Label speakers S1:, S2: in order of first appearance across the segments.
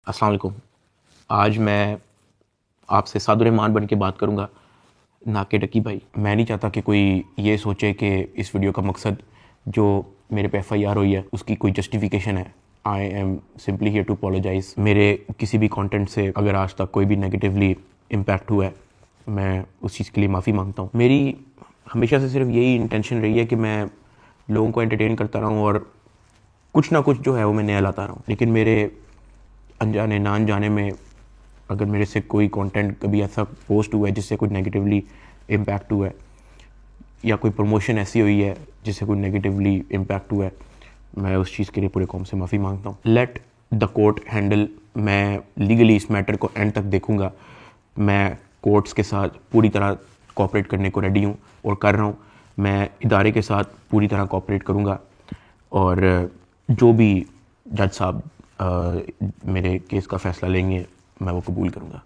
S1: अस्सलाम वालेकुम। आज मैं आपसे सादुर्रहमान बन के बात करूँगा, ना कि डकी भाई। मैं नहीं चाहता कि कोई ये सोचे कि इस वीडियो का मकसद जो मेरे पे FIR हुई है उसकी कोई जस्टिफिकेशन है। I am simply here to apologise. मेरे किसी भी कंटेंट से अगर आज तक कोई भी नेगेटिवली इम्पैक्ट हुआ है, मैं उस चीज़ के लिए माफ़ी मांगता हूँ। मेरी हमेशा से सिर्फ यही इंटेंशन रही है कि मैं लोगों को एंटरटेन करता रहूँ और कुछ ना कुछ जो है वो मैं नया लाता रहूँ। लेकिन मेरे अनजाने ना अनजाने में अगर मेरे से कोई कंटेंट कभी ऐसा पोस्ट हुआ है जिससे कुछ नेगेटिवली इम्पैक्ट हुआ है, या कोई प्रमोशन ऐसी हुई है जिससे कोई नेगेटिवली इम्पैक्ट हुआ है, मैं उस चीज़ के लिए पूरे कौम से माफ़ी मांगता हूँ। Let the court handle. मैं लीगली इस मैटर को एंड तक देखूँगा। मैं कोर्ट्स के साथ पूरी तरह कोऑपरेट करने को रेडी हूँ और कर रहा हूँ। मैं इदारे के साथ पूरी तरह कोऑपरेट करूँगा और जो भी जज साहब मेरे केस का फ़ैसला लेंगे मैं वो कबूल करूँगा।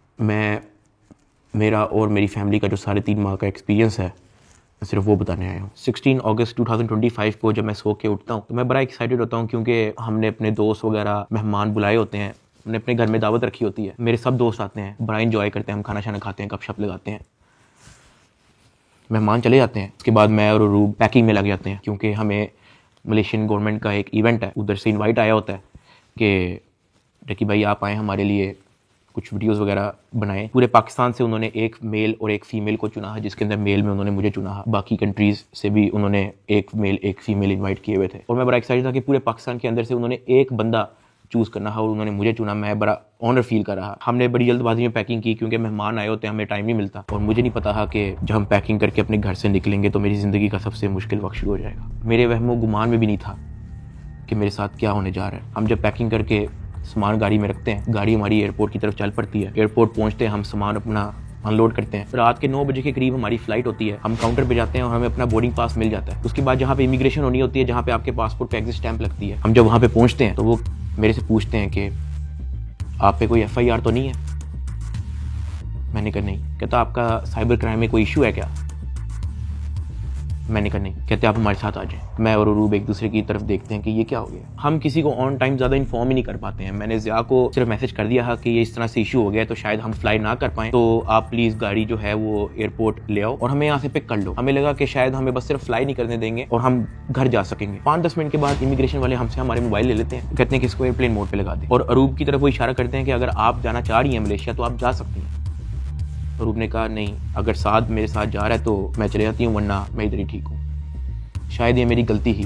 S1: मेरा और मेरी फैमिली का जो 3.5 माह का एक्सपीरियंस है, मैं सिर्फ वो बताने आया हूँ। 16 अगस्त 2025 को जब मैं सो के उठता हूँ तो मैं बड़ा एक्साइटेड होता हूँ, क्योंकि हमने अपने दोस्त वगैरह मेहमान बुलाए होते हैं। हमने अपने घर में दावत रखी होती है। मेरे सब दोस्त आते हैं, बड़ा इंजॉय करते हैं, हम खाना शाना खाते हैं, गपशप लगाते हैं। मेहमान चले जाते हैं, उसके बाद मैं और रूब पैकिंग में लग जाते हैं, क्योंकि हमें मलेशियन गवर्नमेंट का एक इवेंट है, उधर से इनवाइट आया होता है कि डकी भाई आप आएँ, हमारे लिए कुछ वीडियोस वगैरह बनाएं। पूरे पाकिस्तान से उन्होंने एक मेल और एक फ़ीमेल को चुना है, जिसके अंदर मेल में उन्होंने मुझे चुना है। बाकी कंट्रीज़ से भी उन्होंने एक मेल एक फ़ीमेल इनवाइट किए हुए थे और मैं बड़ा एक्साइटेड था कि पूरे पाकिस्तान के अंदर से उन्होंने एक बंदा चूज़ करना है और उन्होंने मुझे चुना। मैं बड़ा ऑनर फील कर रहा। हमने बड़ी जल्दबाजी में पैकिंग की, क्योंकि मेहमान आए होते हैं, हमें टाइम नहीं मिलता और मुझे नहीं पता था कि जब हम पैकिंग करके अपने घर से निकलेंगे तो मेरी ज़िंदगी का सबसे मुश्किल वक्त शुरू हो जाएगा। मेरे वहमो गुमान में भी नहीं था कि मेरे साथ क्या होने जा रहा है। हम जब पैकिंग करके सामान गाड़ी में रखते हैं, गाड़ी हमारी एयरपोर्ट की तरफ चल पड़ती है। एयरपोर्ट पहुंचते हैं, हम सामान अपना अनलोड करते हैं। रात के 9 बजे के करीब हमारी फ़्लाइट होती है। हम काउंटर पे जाते हैं और हमें अपना बोर्डिंग पास मिल जाता है। उसके बाद जहाँ पे इमिग्रेशन होनी होती है, जहाँ पे आपके पासपोर्ट पे एग्जिट स्टैंप लगती है, हम जब वहाँ पे पहुँचते हैं तो वो मेरे से पूछते हैं कि आप पे कोई FIR तो नहीं है। मैंने कहा नहीं। कहता आपका साइबर क्राइम में कोई इशू है क्या? मैंने कहा नहीं। कहते आप हमारे साथ आ जाएं। मैं और अरूब एक दूसरे की तरफ देखते हैं कि ये क्या हो गया। हम किसी को ऑन टाइम ज़्यादा इन्फॉर्म ही नहीं कर पाते हैं। मैंने ज़िया को सिर्फ मैसेज कर दिया है कि ये इस तरह से इशू हो गया है, तो शायद हम फ्लाई ना कर पाएँ, तो आप प्लीज़ गाड़ी जो है वो एयरपोर्ट ले आओ और हमें यहाँ से पिक कर लो। हमें लगा कि शायद हमें बस सिर्फ फ्लाई नहीं करने देंगे और हम घर जा सकेंगे। 5-10 मिनट के बाद इमिग्रेशन वाले हमसे हमारे मोबाइल ले लेते हैं, कहते हैं कि इसको एयरप्लेन मोड पर लगा दें और अरूब की तरफ वो इशारा करते हैं कि अगर आप जाना चाह रही हैं मलेशिया तो आप जा सकती हैं। अरूब ने कहा नहीं, अगर साथ मेरे साथ जा रहा है तो मैं चले जाती हूँ, वरना मैं इधर ही ठीक हूँ। शायद ये मेरी गलती ही,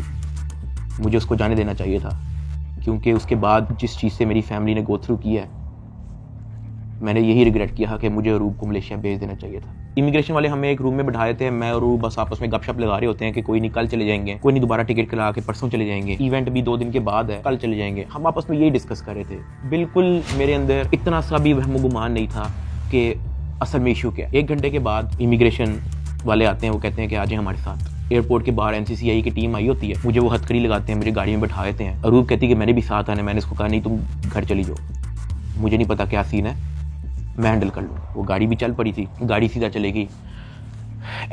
S1: मुझे उसको जाने देना चाहिए था, क्योंकि उसके बाद जिस चीज़ से मेरी फैमिली ने गो थ्रू किया है, मैंने यही रिग्रेट किया कि मुझे अरूब को मलेशिया भेज देना चाहिए था। इमिग्रेशन वाले हमें एक रूम में बैठाए थे। मैं और अरूब बस आपस में गपशप लगा रहे होते हैं कि कोई नहीं कल चले जाएंगे, कोई नहीं दोबारा टिकट करा के परसों चले जाएंगे, इवेंट भी 2 दिन के बाद है, कल चले जाएंगे। हम आपस में यही डिस्कस कर रहे थे। बिल्कुल मेरे अंदर इतना सा भी वहम गुमान नहीं था कि असल में इशू क्या है। 1 घंटे के बाद इमिग्रेशन वाले आते हैं, वो कहते हैं कि आ जाए हमारे साथ। एयरपोर्ट के बाहर NCCI की टीम आई होती है, मुझे वो हथकड़ी लगाते हैं, मेरी गाड़ी में बैठा देते हैं। अरूब कहती है कि मैंने भी साथ आना है। मैंने उसको कहा नहीं, तुम घर चली जाओ, मुझे नहीं पता क्या सीन है, मैं हैंडल कर लूँ। वो गाड़ी भी चल पड़ी थी, गाड़ी सीधा चलेगी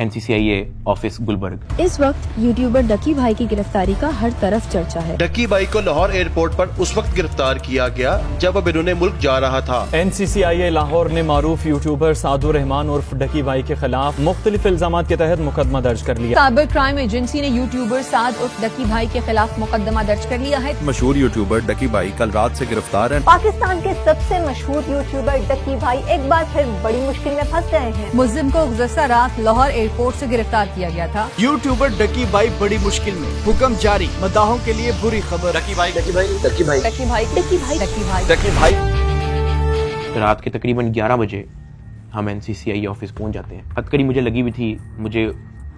S1: NCCI ऑफिस गुलबर्ग।
S2: इस वक्त यूट्यूबर डकी भाई की गिरफ्तारी का हर तरफ चर्चा है।
S3: डकी भाई को लाहौर एयरपोर्ट पर उस वक्त गिरफ्तार किया गया जब अब इन्होंने मुल्क जा रहा था।
S4: NCCI लाहौर ने मारूफ यूट्यूबर सादुर्रहमान उर्फ डकी भाई के खिलाफ मुख्तलिफ इल्जाम के तहत मुकदमा दर्ज कर लिया।
S5: साइबर क्राइम एजेंसी ने यूट्यूबर साद उर्फ डकी भाई के खिलाफ मुकदमा दर्ज कर लिया है।
S6: मशहूर यूट्यूबर डकी भाई कल रात से गिरफ्तार है।
S7: पाकिस्तान के सबसे मशहूर यूट्यूबर डकी भाई एक बार फिर बड़ी मुश्किल में फंस गए हैं।
S5: मुल्जिम को गुज़श्ता रात लाहौर एयरपोर्ट से गिरफ्तार किया गया था।
S8: यूट्यूबर डकी भाई बड़ी मुश्किल में, हुक्म जारी, मदाहों के लिए बुरी खबर।
S7: डकी भाई डकी भाई डकी भाई डकी भाई डकी भाई डकी भाई
S8: डकी भाई।
S1: रात के तकरीबन 11 बजे हम NCCI ऑफिस पहुंच जाते हैं। हथकड़ी मुझे लगी हुई थी, मुझे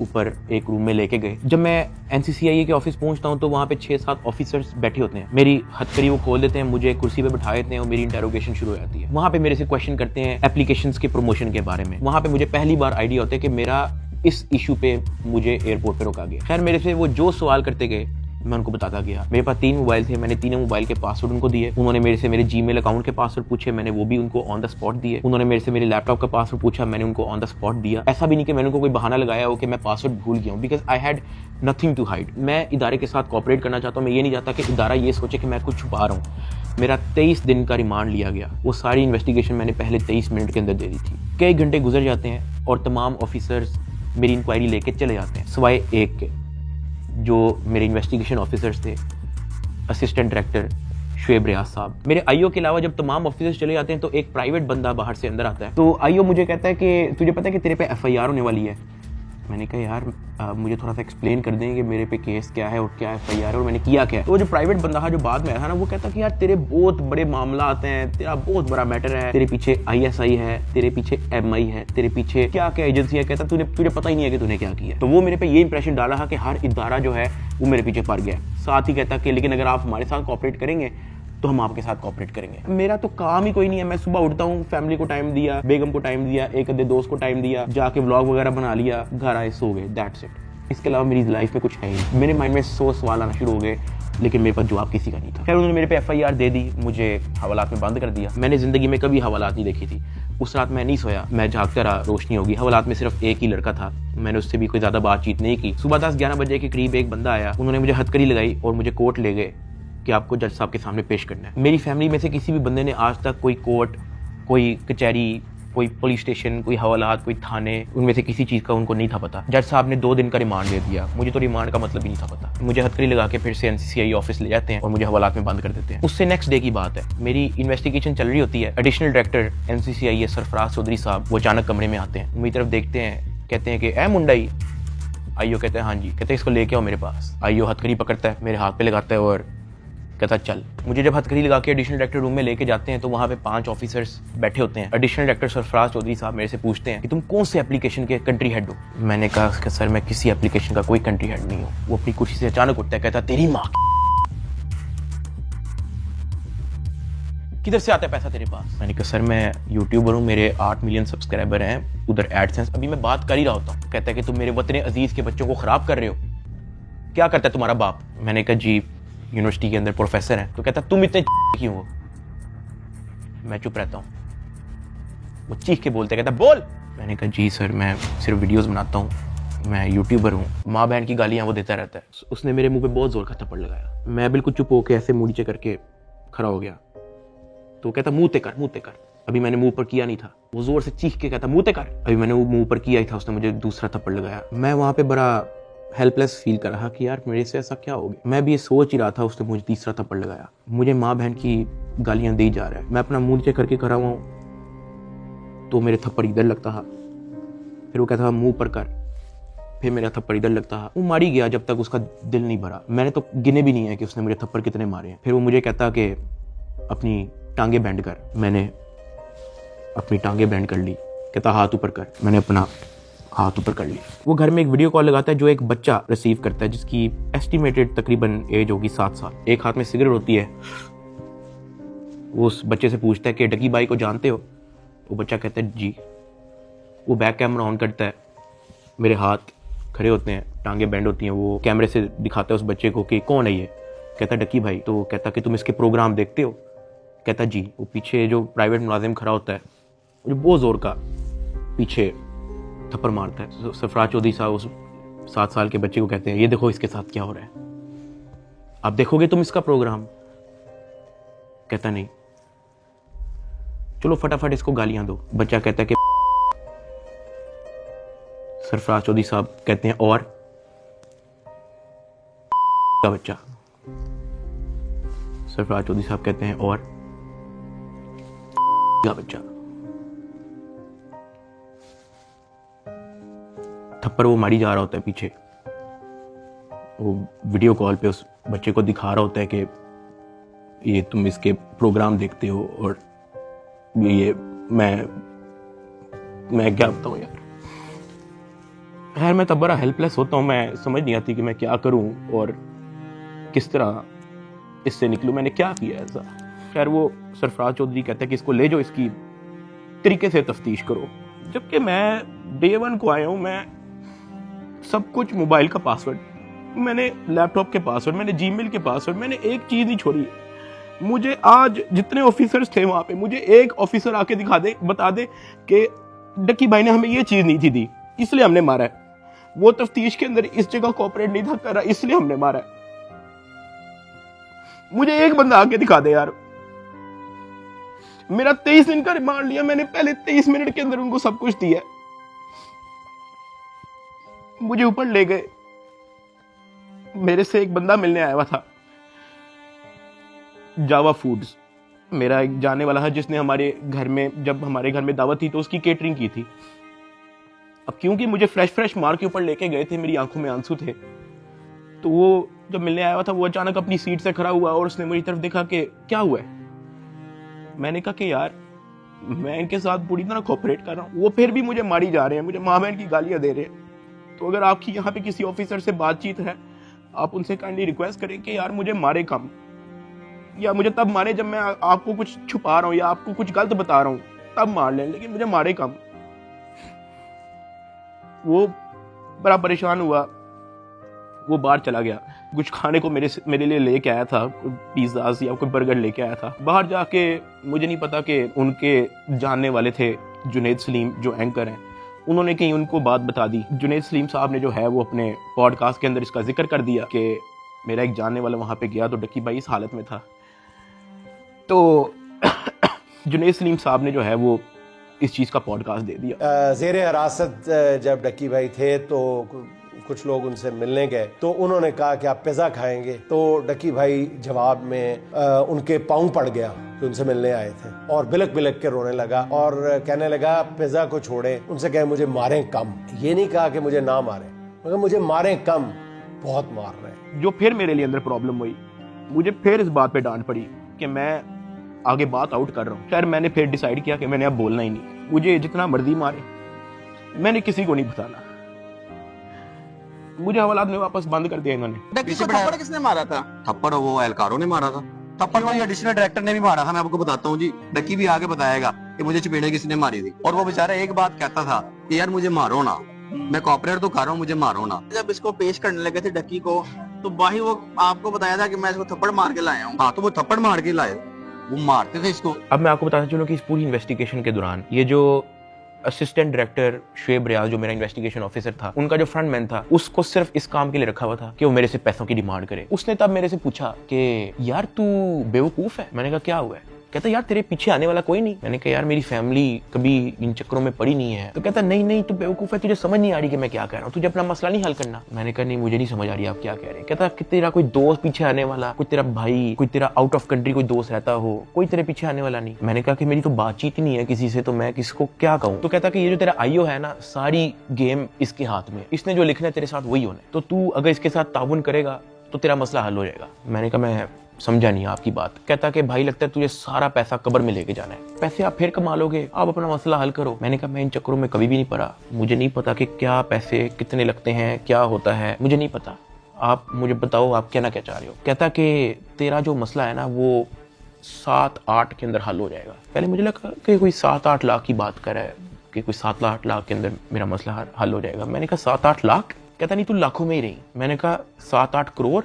S1: ऊपर एक रूम में लेके गए। जब मैं NCCI के ऑफिस पहुंचता हूं तो वहां पे 6-7 ऑफिसर्स बैठे होते हैं। मेरी हथकड़ी वो खोल देते हैं, मुझे कुर्सी पे बिठा देते हैं और मेरी इंटेरोगेशन शुरू हो जाती है। वहां पे मेरे से क्वेश्चन करते हैं एप्लीकेशंस के प्रमोशन के बारे में। वहां पे मुझे पहली बार आइडिया होता है कि मेरा इस इशू पे मुझे एयरपोर्ट पे रोका गया। खैर मेरे से वो जो सवाल करते गए मैं उनको बताता गया। मेरे पास 3 मोबाइल थे, मैंने तीनों मोबाइल के पासवर्ड उनको दिए। उन्होंने मेरे से मेरे जीमेल अकाउंट के पासवर्ड पूछे, मैंने वो भी उनको ऑन द स्पॉट दिए। उन्होंने मेरे से मेरे लैपटॉप का पासवर्ड पूछा, मैंने उनको ऑन द स्पॉट दिया। ऐसा भी नहीं कि मैंने उनको कोई बहाना लगाया हो कि मैं पासवर्ड भूल गया हूँ, because I had nothing to hide. मैं इदारे के साथ कॉपरेट करना चाहता हूँ। मैं ये नहीं चाहता कि इदारा ये सोचे कि मैं कुछ छुपा रहा हूँ। मेरा 23 दिन का रिमांड लिया गया। वो सारी इन्वेस्टिगेशन मैंने पहले 23 मिनट के अंदर दे दी थी। कई घंटे गुजर जाते हैं और तमाम ऑफिसर्स मेरी इंक्वायरी लेके चले जाते हैं, सिवाय एक के, जो मेरे इन्वेस्टिगेशन ऑफिसर्स थे, असिस्टेंट डायरेक्टर शुएब रियाज साहब। मेरे आईओ के अलावा जब तमाम ऑफिसर्स चले जाते हैं तो एक प्राइवेट बंदा बाहर से अंदर आता है। तो आईओ मुझे कहता है कि तुझे पता है कि तेरे पे एफआईआर होने वाली है। मैंने कहा यार मुझे थोड़ा सा एक्सप्लेन कर दें कि मेरे पे केस क्या है और क्या एफआईआर है और मैंने किया क्या है। तो जो प्राइवेट बंदा जो बाद में आया था ना, वो कहता कि यार तेरे बहुत बड़े मामला आते हैं, तेरा बहुत बड़ा मैटर है, तेरे पीछे ISI है, तेरे पीछे MI है, तेरे पीछे क्या क्या एजेंसी है। कहता तुझे पता ही नहीं है कि तूने क्या किया। तो वो मेरे पे ये इंप्रेशन डाला कि हर इदारा जो है वो मेरे पीछे पड़ गया। साथ ही कहता कि लेकिन अगर आप हमारे साथ कॉपरेट करेंगे तो हम आपके साथ कॉपरेट करेंगे। मेरा तो काम ही कोई नहीं है। मैं सुबह उठता हूँ, फैमिली को टाइम दिया, बेगम को टाइम दिया, एक आधे दोस्त को टाइम दिया, जाके व्लॉग वगैरह बना लिया, घर आए, सो गए, दैट्स इट। इसके अलावा मेरी लाइफ में कुछ है ही। मेरे माइंड में 100 सवाल आना शुरू हो गए, लेकिन मेरे पास जवाब किसी का नहीं था। खैर उन्होंने मेरे पे FIR दे दी, मुझे हवालात में बंद कर दिया। मैंने जिंदगी में कभी हवालात नहीं देखी थी। उस रात मैं नहीं सोया, मैं जागता रहा, रोशनी होगी। हवालात में सिर्फ एक ही लड़का था, मैंने उससे भी कोई ज्यादा बातचीत नहीं की। सुबह 10-11 बजे के करीब एक बंदा आया, उन्होंने मुझे हथकड़ी लगाई और मुझे कोर्ट ले गए कि आपको जज साहब के सामने पेश करना है। मेरी फैमिली में से किसी भी बंदे ने आज तक कोई कोर्ट, कोई कचहरी, कोई पुलिस स्टेशन, कोई हवालात, कोई थाने, उनमें से किसी चीज़ का उनको नहीं था पता। जज साहब ने 2 दिन का रिमांड दे दिया। मुझे तो रिमांड का मतलब ही नहीं था पता। मुझे हथकड़ी लगा के फिर से NCCI ऑफिस ले जाते हैं और मुझे हवालात में बंद कर देते हैं। उससे नेक्स्ट डे की बात है, मेरी इन्वेस्टिगेशन चल रही होती है। Additional director NCCI Sarfaraz Chaudhry साहब वो अचानक कमरे में आते हैं, मेरी तरफ देखते हैं, कहते हैं कि ए मुंडाई। आईओ कहते हैं हाँ जी। कहते हैं इसको लेके आओ मेरे पास। आईओ हथकड़ी पकड़ता है, मेरे हाथ पे लगाता है और कहता चल। मुझे जब हथकड़ी लगा के एडिशनल डायरेक्टर रूम में लेके जाते हैं तो वहाँ पे 5 ऑफिसर्स बैठे होते हैं। एडिशनल डायरेक्टर सरफराज चौधरी साहब मेरे से पूछते हैं कि तुम कौन से एप्लीकेशन के कंट्री हेड हो। मैंने कहा कि सर मैं किसी एप्लीकेशन का कोई कंट्री हेड नहीं हूँ। वो अपनी कुर्सी से अचानक उठता है, कहता तेरी माँ किधर से आता है पैसा तेरे पास। मैंने कहा सर मैं यूट्यूबर हूँ, मेरे 8 मिलियन सब्सक्राइबर हैं, उधर एडसेंस अभी मैं बात कर ही रहा होता हूँ। कहता है कि तुम मेरे वतन अजीज के बच्चों को खराब कर रहे हो, क्या करता है तुम्हारा बाप। मैंने कहा जी यूनिवर्सिटी के अंदर प्रोफेसर हैं। तो कहता तुम इतने क्यों हो। मैं चुप रहता हूँ। वो चीख के बोलते, कहता बोल। मैंने कहा जी सर मैं सिर्फ वीडियोस बनाता हूँ, मैं यूट्यूबर हूँ। माँ बहन की गालियाँ वो देता रहता है। उसने मेरे मुंह पे बहुत जोर का थप्पड़ लगाया। मैं बिल्कुल चुप होकर ऐसे मुंह नीचे करके खड़ा हो गया। तो कहता मुंह ते कर, मुंह ते कर। अभी मैंने मुंह पर किया नहीं था। वो जोर से चीख के कहता मुंह ते कर। अभी मैंने वो मुंह पर किया ही था, उसने मुझे दूसरा थप्पड़ लगाया। मैं वहाँ पे बड़ा हेल्पलेस फील कर रहा कि यार मेरे से ऐसा क्या हो गया। मैं भी ये सोच ही रहा था, उसने मुझे तीसरा थप्पड़ लगाया। मुझे माँ बहन की गालियां दी जा रहा है। मैं अपना मुंह नीचे करके खड़ा हुआ हूँ तो मेरे थप्पड़ इधर लगता है, फिर वो कहता था मुंह पर कर, फिर मेरा थप्पड़ इधर लगता है। वो मारी गया जब तक उसका दिल नहीं भरा। मैंने तो गिने भी नहीं है कि उसने मुझे थप्पड़ कितने मारे हैं। फिर वो मुझे कहता कि अपनी टांगे बैंड कर। मैंने अपनी टांगे बैंड कर ली। कहता हाथ ऊपर कर। मैंने अपना हाथ ऊपर कर लिया। वो घर में एक वीडियो कॉल लगाता है जो एक बच्चा रिसीव करता है जिसकी एस्टिमेटेड तकरीबन एज होगी 7 साल। एक हाथ में सिगरेट होती है। वो उस बच्चे से पूछता है कि डकी भाई को जानते हो। वो बच्चा कहता है जी। वो बैक कैमरा ऑन करता है, मेरे हाथ खड़े होते हैं, टांगे बैंड होती हैं। वो कैमरे से दिखाता है उस बच्चे को कि कौन है ये। कहता है डकी भाई। तो कहता कि तुम इसके प्रोग्राम देखते हो। कहता जी। वो पीछे जो प्राइवेट मुलाजिम खड़ा होता है जो बहुत जोर का पीछे थप्पड़ मारता है। सरफराज चौधरी साहब उस 7 साल के बच्चे को कहते हैं ये देखो इसके साथ क्या हो रहा है, आप देखोगे तुम इसका प्रोग्राम। कहता नहीं, चलो फटाफट इसको गालियां दो। बच्चा कहता है कि सरफराज चौधरी साहब कहते हैं और का बच्चा। सरफराज चौधरी साहब कहते हैं और का बच्चा। थप्पड़ वो मारी जा रहा होता है पीछे। वो वीडियो कॉल पे उस बच्चे को दिखा रहा होता है कि ये तुम इसके प्रोग्राम देखते हो और ये मैं क्या बताऊं यार। खैर मैं तब बड़ा हेल्पलेस होता हूँ। मैं समझ नहीं आती कि मैं क्या करूं और किस तरह इससे निकलूं। मैंने क्या किया ऐसा। खैर वो सरफराज चौधरी कहता है कि इसको ले जाओ, इसकी तरीके से तफ्तीश करो। जबकि मैं डे 1 को आया हूं, मैं सब कुछ मोबाइल का पासवर्ड मैंने लैपटॉप के पासवर्ड, मैंने जीमेल के पासवर्ड, मैंने एक चीज़ नहीं छोड़ी। मुझे आज जितने ऑफिसर्स थे वहाँ पे, मुझे एक ऑफिसर आके दिखा दे, बता दे कि डक्की भाई ने हमें ये चीज़ नहीं थी दी, इसलिए हमने मारा है। वो तफ्तीश के अंदर इस जगह कोऑपरेट नहीं था कर रहा, इसलिए हमने मारा है। मुझे एक बंदा आके दिखा दे यार। मेरा 23 दिन का रिमांड लिया मैंने, पहले 23 मिनट के अंदर उनको सब कुछ दिया। मुझे ऊपर ले गए। मेरे से एक बंदा मिलने आया हुआ था, जावा फूड्स, मेरा एक जानने वाला है जिसने हमारे घर में, जब हमारे घर में दावत थी तो उसकी केटरिंग की थी। अब क्योंकि मुझे फ्रेश मार के ऊपर लेके गए थे, मेरी आंखों में आंसू थे, तो वो जब मिलने आया हुआ था वो अचानक अपनी सीट से खड़ा हुआ और उसने मेरी तरफ देखा कि क्या हुआ है। मैंने कहा कि यार मैं इनके साथ पूरी तरह कोऑपरेट कर रहा हूँ, वो फिर भी मुझे मारी जा रहे हैं, मुझे माँ बहन की गालियां दे रहे हैं। तो अगर आपकी यहाँ पे किसी ऑफिसर से बातचीत है, आप उनसे काइंडली रिक्वेस्ट करें कि यार मुझे मारे कम, या मुझे तब मारे जब मैं आपको कुछ छुपा रहा हूँ या आपको कुछ गलत बता रहा हूँ, तब मार लें, लेकिन मुझे मारे कम। वो बड़ा परेशान हुआ, वो बाहर चला गया। कुछ खाने को मेरे लिए लेके आया था, पिज्जा या कोई बर्गर लेके आया था। बाहर जाके मुझे नहीं पता कि उनके जानने वाले थे जुनैद सलीम जो एंकर हैं, उन्होंने कहीं उनको बात बता दी। जुनैद सलीम साहब ने जो है वो अपने पॉडकास्ट के अंदर इसका जिक्र कर दिया कि मेरा एक जानने वाला वहाँ पे गया तो डक्की भाई इस हालत में था। तो जुनैद सलीम साहब ने जो है वो इस चीज़ का पॉडकास्ट दे दिया।
S9: ज़ेरे हिरासत जब डक्की भाई थे तो कुछ लोग उनसे मिलने गए, तो उन्होंने कहा कि आप पिज़्ज़ा खाएंगे, तो डक्की भाई जवाब में उनके पाँव पड़ गया जो उनसे मिलने आए थे, और बिलक बिलक के रोने लगा और कहने लगा पिज़्ज़ा को छोड़े, उनसे कहे मुझे मारें कम। ये नहीं कहा कि मुझे ना मारें, मगर मुझे मारें कम, बहुत मार रहे हैं।
S1: जो फिर मेरे लिए अंदर प्रॉब्लम हुई, मुझे फिर इस बात पे डांट पड़ी कि मैं आगे बात आउट कर रहा हूँ। खैर मैंने फिर डिसाइड किया कि मैंने अब बोलना ही नहीं, मुझे जितना मर्जी मारे, मैंने किसी को नहीं बताना। मुझे हवालात में वापस बंद कर दिया इन्होंने।
S10: थप्पड़ किसने मारा था? थप्पड़ वो एहलकारों ने मारा था। थप्पड़ तो एडिशनल डायरेक्टर ने भी मारा था, मैं आपको बताता हूँ जी। डक्की भी आगे बताएगा कि मुझे चपेड़े किसने मारी थी, और वो बेचारा एक बात कहता था कि यार मुझे मारो ना, मैं कॉपरेट तो कर रहा हूँ, मुझे मारो ना।
S11: जब इसको पेश करने लगे थे डक्की को, तो भाई वो आपको बताया था कि मैं इसको थप्पड़ मार के लाया हूँ।
S10: हाँ, तो वो थप्पड़ मार के लाए, वो मारते थे इसको।
S1: अब मैं आपको बताना चलूँ कि इस पूरी इन्वेस्टिगेशन के दौरान ये जो असिस्टेंट डायरेक्टर शुएब रियाज जो मेरा इन्वेस्टिगेशन ऑफिसर था, उनका जो फ्रंटमैन था, उसको सिर्फ इस काम के लिए रखा हुआ था कि वो मेरे से पैसों की डिमांड करे। उसने तब मेरे से पूछा कि यार तू बेवकूफ है। मैंने कहा क्या हुआ है? कहता यार तेरे पीछे आने वाला कोई नहीं। मैंने कहा यार मेरी फैमिली कभी इन चक्करों में पड़ी नहीं है। तो कहता नहीं तू बेवकूफ है, तुझे समझ नहीं आ रही कि मैं क्या कह रहा हूँ, तुझे अपना मसला नहीं हल करना। मैंने कहा नहीं मुझे नहीं समझ आ रही आप क्या कह रहे हैं। कहता कि तेरा कोई दोस्त पीछे आने वाला, कोई तेरा भाई, कोई तेरा आउट ऑफ कंट्री कोई दोस्त रहता हो, कोई तेरे पीछे आने वाला नहीं। मैंने कहा कि मेरी तो बातचीत ही नहीं है किसी से, तो मैं किसको क्या कहूँ। तो कहता कि ये जो तेरा आईओ है ना, सारी गेम इसके हाथ में, इसने जो लिखना है तेरे साथ वही होना है, तो तू अगर इसके साथ ताउन करेगा तो तेरा मसला हल हो जाएगा। मैंने कहा मैं समझा नहीं आपकी बात। कहता कि भाई लगता है तुझे सारा पैसा कब्र में लेके जाना है, पैसे आप फिर कमा लोगे, आप अपना मसला हल करो। मैंने कहा मैं इन चक्करों में कभी भी नहीं पड़ा, मुझे नहीं पता कि क्या पैसे कितने लगते हैं, क्या होता है, मुझे नहीं पता। आप मुझे बताओ आप क्या ना क्या चाह रहे हो। कहता कि तेरा जो मसला है ना वो 7-8 के अंदर हल हो जाएगा। पहले मुझे लगा कि कोई 7-8 लाख की बात कर रहा है कि कोई 7-8 लाख के अंदर मेरा मसला हल हो जाएगा। मैंने कहा 7-8 लाख? कहता नहीं तू लाखों में ही रही। मैंने कहा 7-8 करोड़?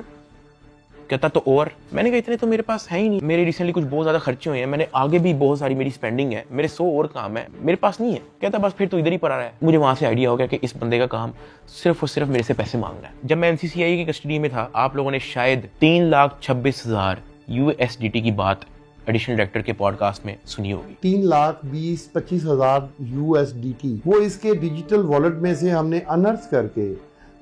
S1: कहता तो और। मैंने कहा इतने तो मेरे पास है ही नहीं, मेरे रिसेंटली कुछ बहुत ज्यादा खर्चे हुए हैं, मैंने आगे भी बहुत सारी मेरी स्पेंडिंग है, मेरे 100 और काम है, मेरे पास नहीं है। कहता बस फिर तो इधर ही पड़ा रहा है। मुझे वहां से आइडिया हो गया कि इस बंदे का काम सिर्फ और सिर्फ मेरे से पैसे मांगना है। जब मैं NCCI की कस्टडी में था, आप लोगों ने शायद 3,26,000 USDT की बात एडिशनल डायरेक्टर के पॉडकास्ट में सुनी होगी।
S12: 3,20,25,000 USDT वो इसके डिजिटल वॉलेट में से हमने अनर्थ करके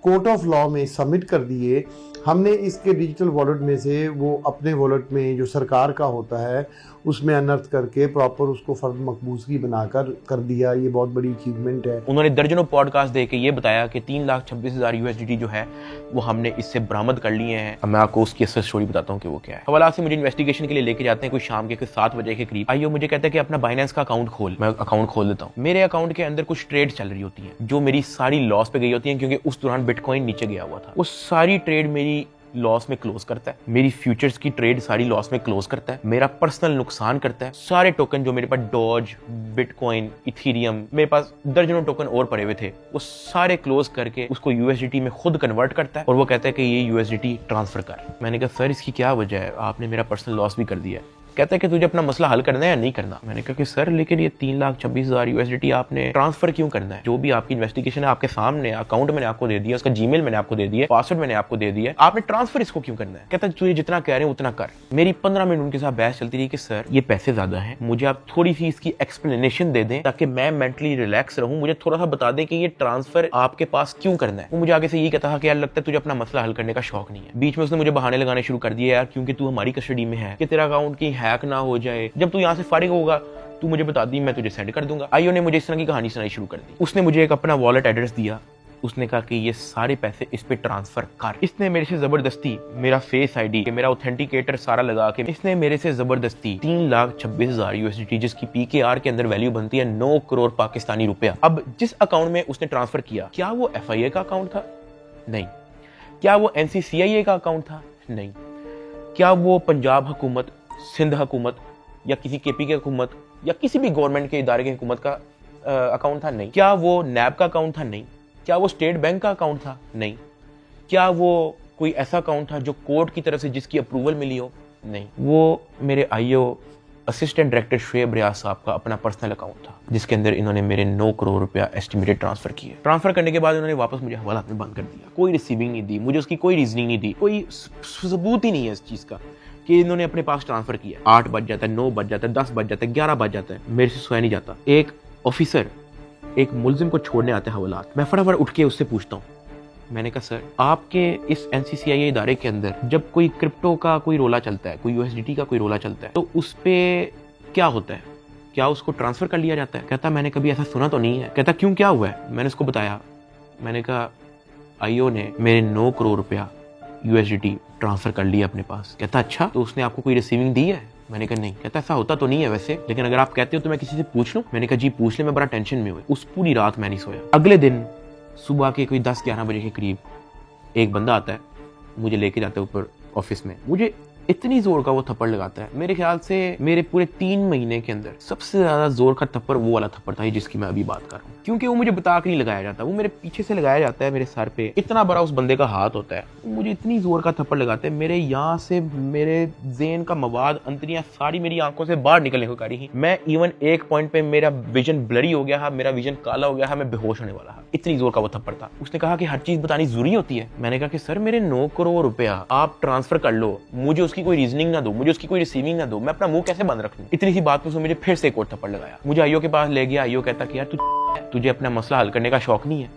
S12: कोर्ट ऑफ लॉ में सबमिट कर दिए। हमने इसके डिजिटल वॉलेट में से वो अपने वॉलेट में जो सरकार का होता है उसमें अनर्थ करके प्रॉपर उसको फर्द मकबूजगी बनाकर कर दिया। ये बहुत बड़ी अचीवमेंट है।
S1: उन्होंने दर्जनों पॉडकास्ट दे के ये बताया कि 3,26,000 USDT जो है वो हमने इससे बरामद कर लिए हैं। अब मैं आपको उसकी असल स्टोरी बताता हूँ कि वो क्या है। हवाला से मुझे इन्वेस्टिगेशन के लिए लेके जाते हैं कोई शाम के 7 बजे के करीब। आइयो मुझे कहता है कि अपना बाइनेंस का अकाउंट खोल। मैं अकाउंट खोल देता हूँ। मेरे अकाउंट के अंदर कुछ ट्रेड चल रही होती है जो मेरी सारी लॉस पे गई होती है, क्योंकि उस दौरान बिटकॉइन नीचे गया हुआ था। वो सारी ट्रेड मेरी लॉस में क्लोज करता है, मेरी फ्यूचर्स की ट्रेड सारी लॉस में क्लोज करता है, मेरा पर्सनल नुकसान करता है। सारे टोकन जो मेरे पास डॉज, बिटकॉइन, इथीरियम, मेरे पास दर्जनों टोकन और पड़े हुए थे, वो सारे क्लोज करके उसको यूएसडीटी में खुद कन्वर्ट करता है और वो कहता है कि ये यूएसडीटी ट्रांसफर कर। मैंने कहा सर इसकी क्या वजह है, आपने मेरा पर्सनल लॉस भी कर दिया है। कहता है कि तुझे अपना मसला हल करना है या नहीं करना। मैंने कहा कि सर लेकिन ये 3,26,000 यूएसडीटी आपने ट्रांसफर क्यों करना है? जो भी आपकी इन्वेस्टिगेशन है आपके सामने, अकाउंट मैंने आपको दे दिया, उसका जीमेल मैंने आपको दे दिया, पासवर्ड मैंने आपको दे दिया, आपने ट्रांसफर इसको क्यों करना है? कहता है तुझे जितना कह रहे हैं उतना कर। मेरी 15 मिनट उनके साथ बहस चलती रही कि सर ये पैसे ज्यादा हैं, मुझे आप थोड़ी सी इसकी एक्सप्लेनेशन दे दें ताकि मैं मेंटली रिलैक्स रहूं, मुझे थोड़ा सा बता दें कि ये ट्रांसफर आपके पास क्यों करना है। वो मुझे आगे से यही कहता था कि यार लगता है तुझे अपना मसला हल करने का शौक नहीं है। बीच में उसने मुझे बहाने लगाने शुरू कर दिए, यार क्योंकि तू हमारी कस्टडी में है कि तेरा अकाउंट कहीं हैक ना हो जाए, जब तू यहाँ से फारिग होगा तू मुझे बता दी, मैं तुझे सेंड कर दूंगा। आईओ ने मुझे इस तरह की कहानी सुनाई शुरू कर दी। उसने मुझे एक अपना वॉलेट एड्रेस दिया, उसने कहा कि ये सारे पैसे इस पे ट्रांसफर कर। इसने मेरे से जबरदस्ती मेरा फेस आईडी, मेरा ऑथेंटिकेटर सारा लगा के इसने मेरे से जबरदस्ती 3,26,000 यूएसडीटी, जिसकी पीकेआर के अंदर वैल्यू बनती है 9 करोड़ पाकिस्तानी रुपया। अब जिस अकाउंट में उसने ट्रांसफर किया, क्या वो एफआईए का अकाउंट था? नहीं। क्या वो एनसीसीआईए का अकाउंट था? नहीं। क्या वो पंजाब हुकूमत, सिंध हुकूमत या किसी केपी की हुकूमत या किसी भी गवर्नमेंट के इदारे की हुकूमत का अकाउंट था? नहीं। क्या वो नैब का अकाउंट था? नहीं। क्या वो स्टेट बैंक का अकाउंट था? नहीं। क्या वो कोई ऐसा अकाउंट था जो कोर्ट की तरफ से जिसकी अप्रूवल मिली हो? नहीं। वो मेरे आईओ असिस्टेंट डायरेक्टर शुएब रियाज साहब का अपना पर्सनल अकाउंट था, जिसके अंदर इन्होंने मेरे 9 करोड़ रुपया एस्टिमेटेड ट्रांसफर किए। ट्रांसफर करने के बाद उन्होंने वापस मुझे हवालात में बंद कर दिया। कोई रिसीविंग नहीं दी, मुझे उसकी कोई रीजनिंग नहीं दी, कोई सबूत ही नहीं है इस चीज का कि इन्होंने अपने पास ट्रांसफर किया। 8 बज जाता है, 9 बज जाता है, 10 बज जाता है, 11 बज जाता है, मेरे से सोया नहीं जाता। एक ऑफिसर एक मुलजिम को छोड़ने आते हैं हवालात, मैं फटाफट उठ के उससे पूछता हूँ, मैंने कहा सर आपके इस एनसीसीआईए इदारे के अंदर जब कोई क्रिप्टो का कोई रोला चलता है, कोई यूएसडीटी का कोई रोला चलता है, तो उस पे क्या होता है? क्या उसको ट्रांसफर कर लिया जाता है? कहता मैंने कभी ऐसा सुना तो नहीं है। कहता क्यों, क्या हुआ है? मैंने उसको बताया। मैंने कहा आईओ ने मेरे 9 करोड़ रुपया यूएसडीटी ट्रांसफर कर लिया अपने पास। कहता अच्छा, तो उसने आपको कोई रिसीविंग दी है? मैंने कहा नहीं। कहता ऐसा होता तो नहीं है वैसे, लेकिन अगर आप कहते हो तो मैं किसी से पूछ लूं? मैंने कहा जी पूछ ले, मैं बड़ा टेंशन में हुआ। उस पूरी रात मैं नहीं सोया। अगले दिन सुबह के कोई 10-11 बजे के करीब एक बंदा आता है, मुझे लेके जाता है ऊपर ऑफिस में। मुझे इतनी जोर का वो थप्पड़ लगाता है, मेरे ख्याल से मेरे पूरे 3 महीने के अंदर सबसे ज्यादा जोर का थप्पड़ वो वाला थप्पड़ था जिसकी मैं अभी बात कर रहा हूँ। क्योंकि वो मुझे बता के नहीं लगाया जाता, वो मेरे पीछे से लगाया जाता है, मेरे सर पे इतना बड़ा उस बंदे का हाथ होता है, मुझे इतनी जोर का थप्पड़ लगाते हैं, मेरे यहाँ से मेरे ज़ेन का मवाद, अंतरियां सारी मेरी आंखों से बाहर निकलने को करी। मैं इवन एक पॉइंट पे मेरा विजन ब्लरी हो गया, मेरा विजन काला हो गया, मैं बेहोश होने वाला। इतनी जोर का वो थप्पड़ था। उसने कहा कि हर चीज बतानी जरूरी होती है। मैंने कहा कि सर मेरे 9 करोड़ रुपया आप ट्रांसफर कर लो, मुझे उसकी कोई रीजनिंग ना दो, मुझे उसकी कोई रिसीविंग ना दो, मैं अपना मुंह कैसे बंद रख लूं? इतनी सी बात पे मुझे फिर से एक और थप्पड़ लगाया। मुझे आईओ के पास ले गया। आईओ कहता कि यार तुझे अपना मसला हल करने का शौक नहीं है।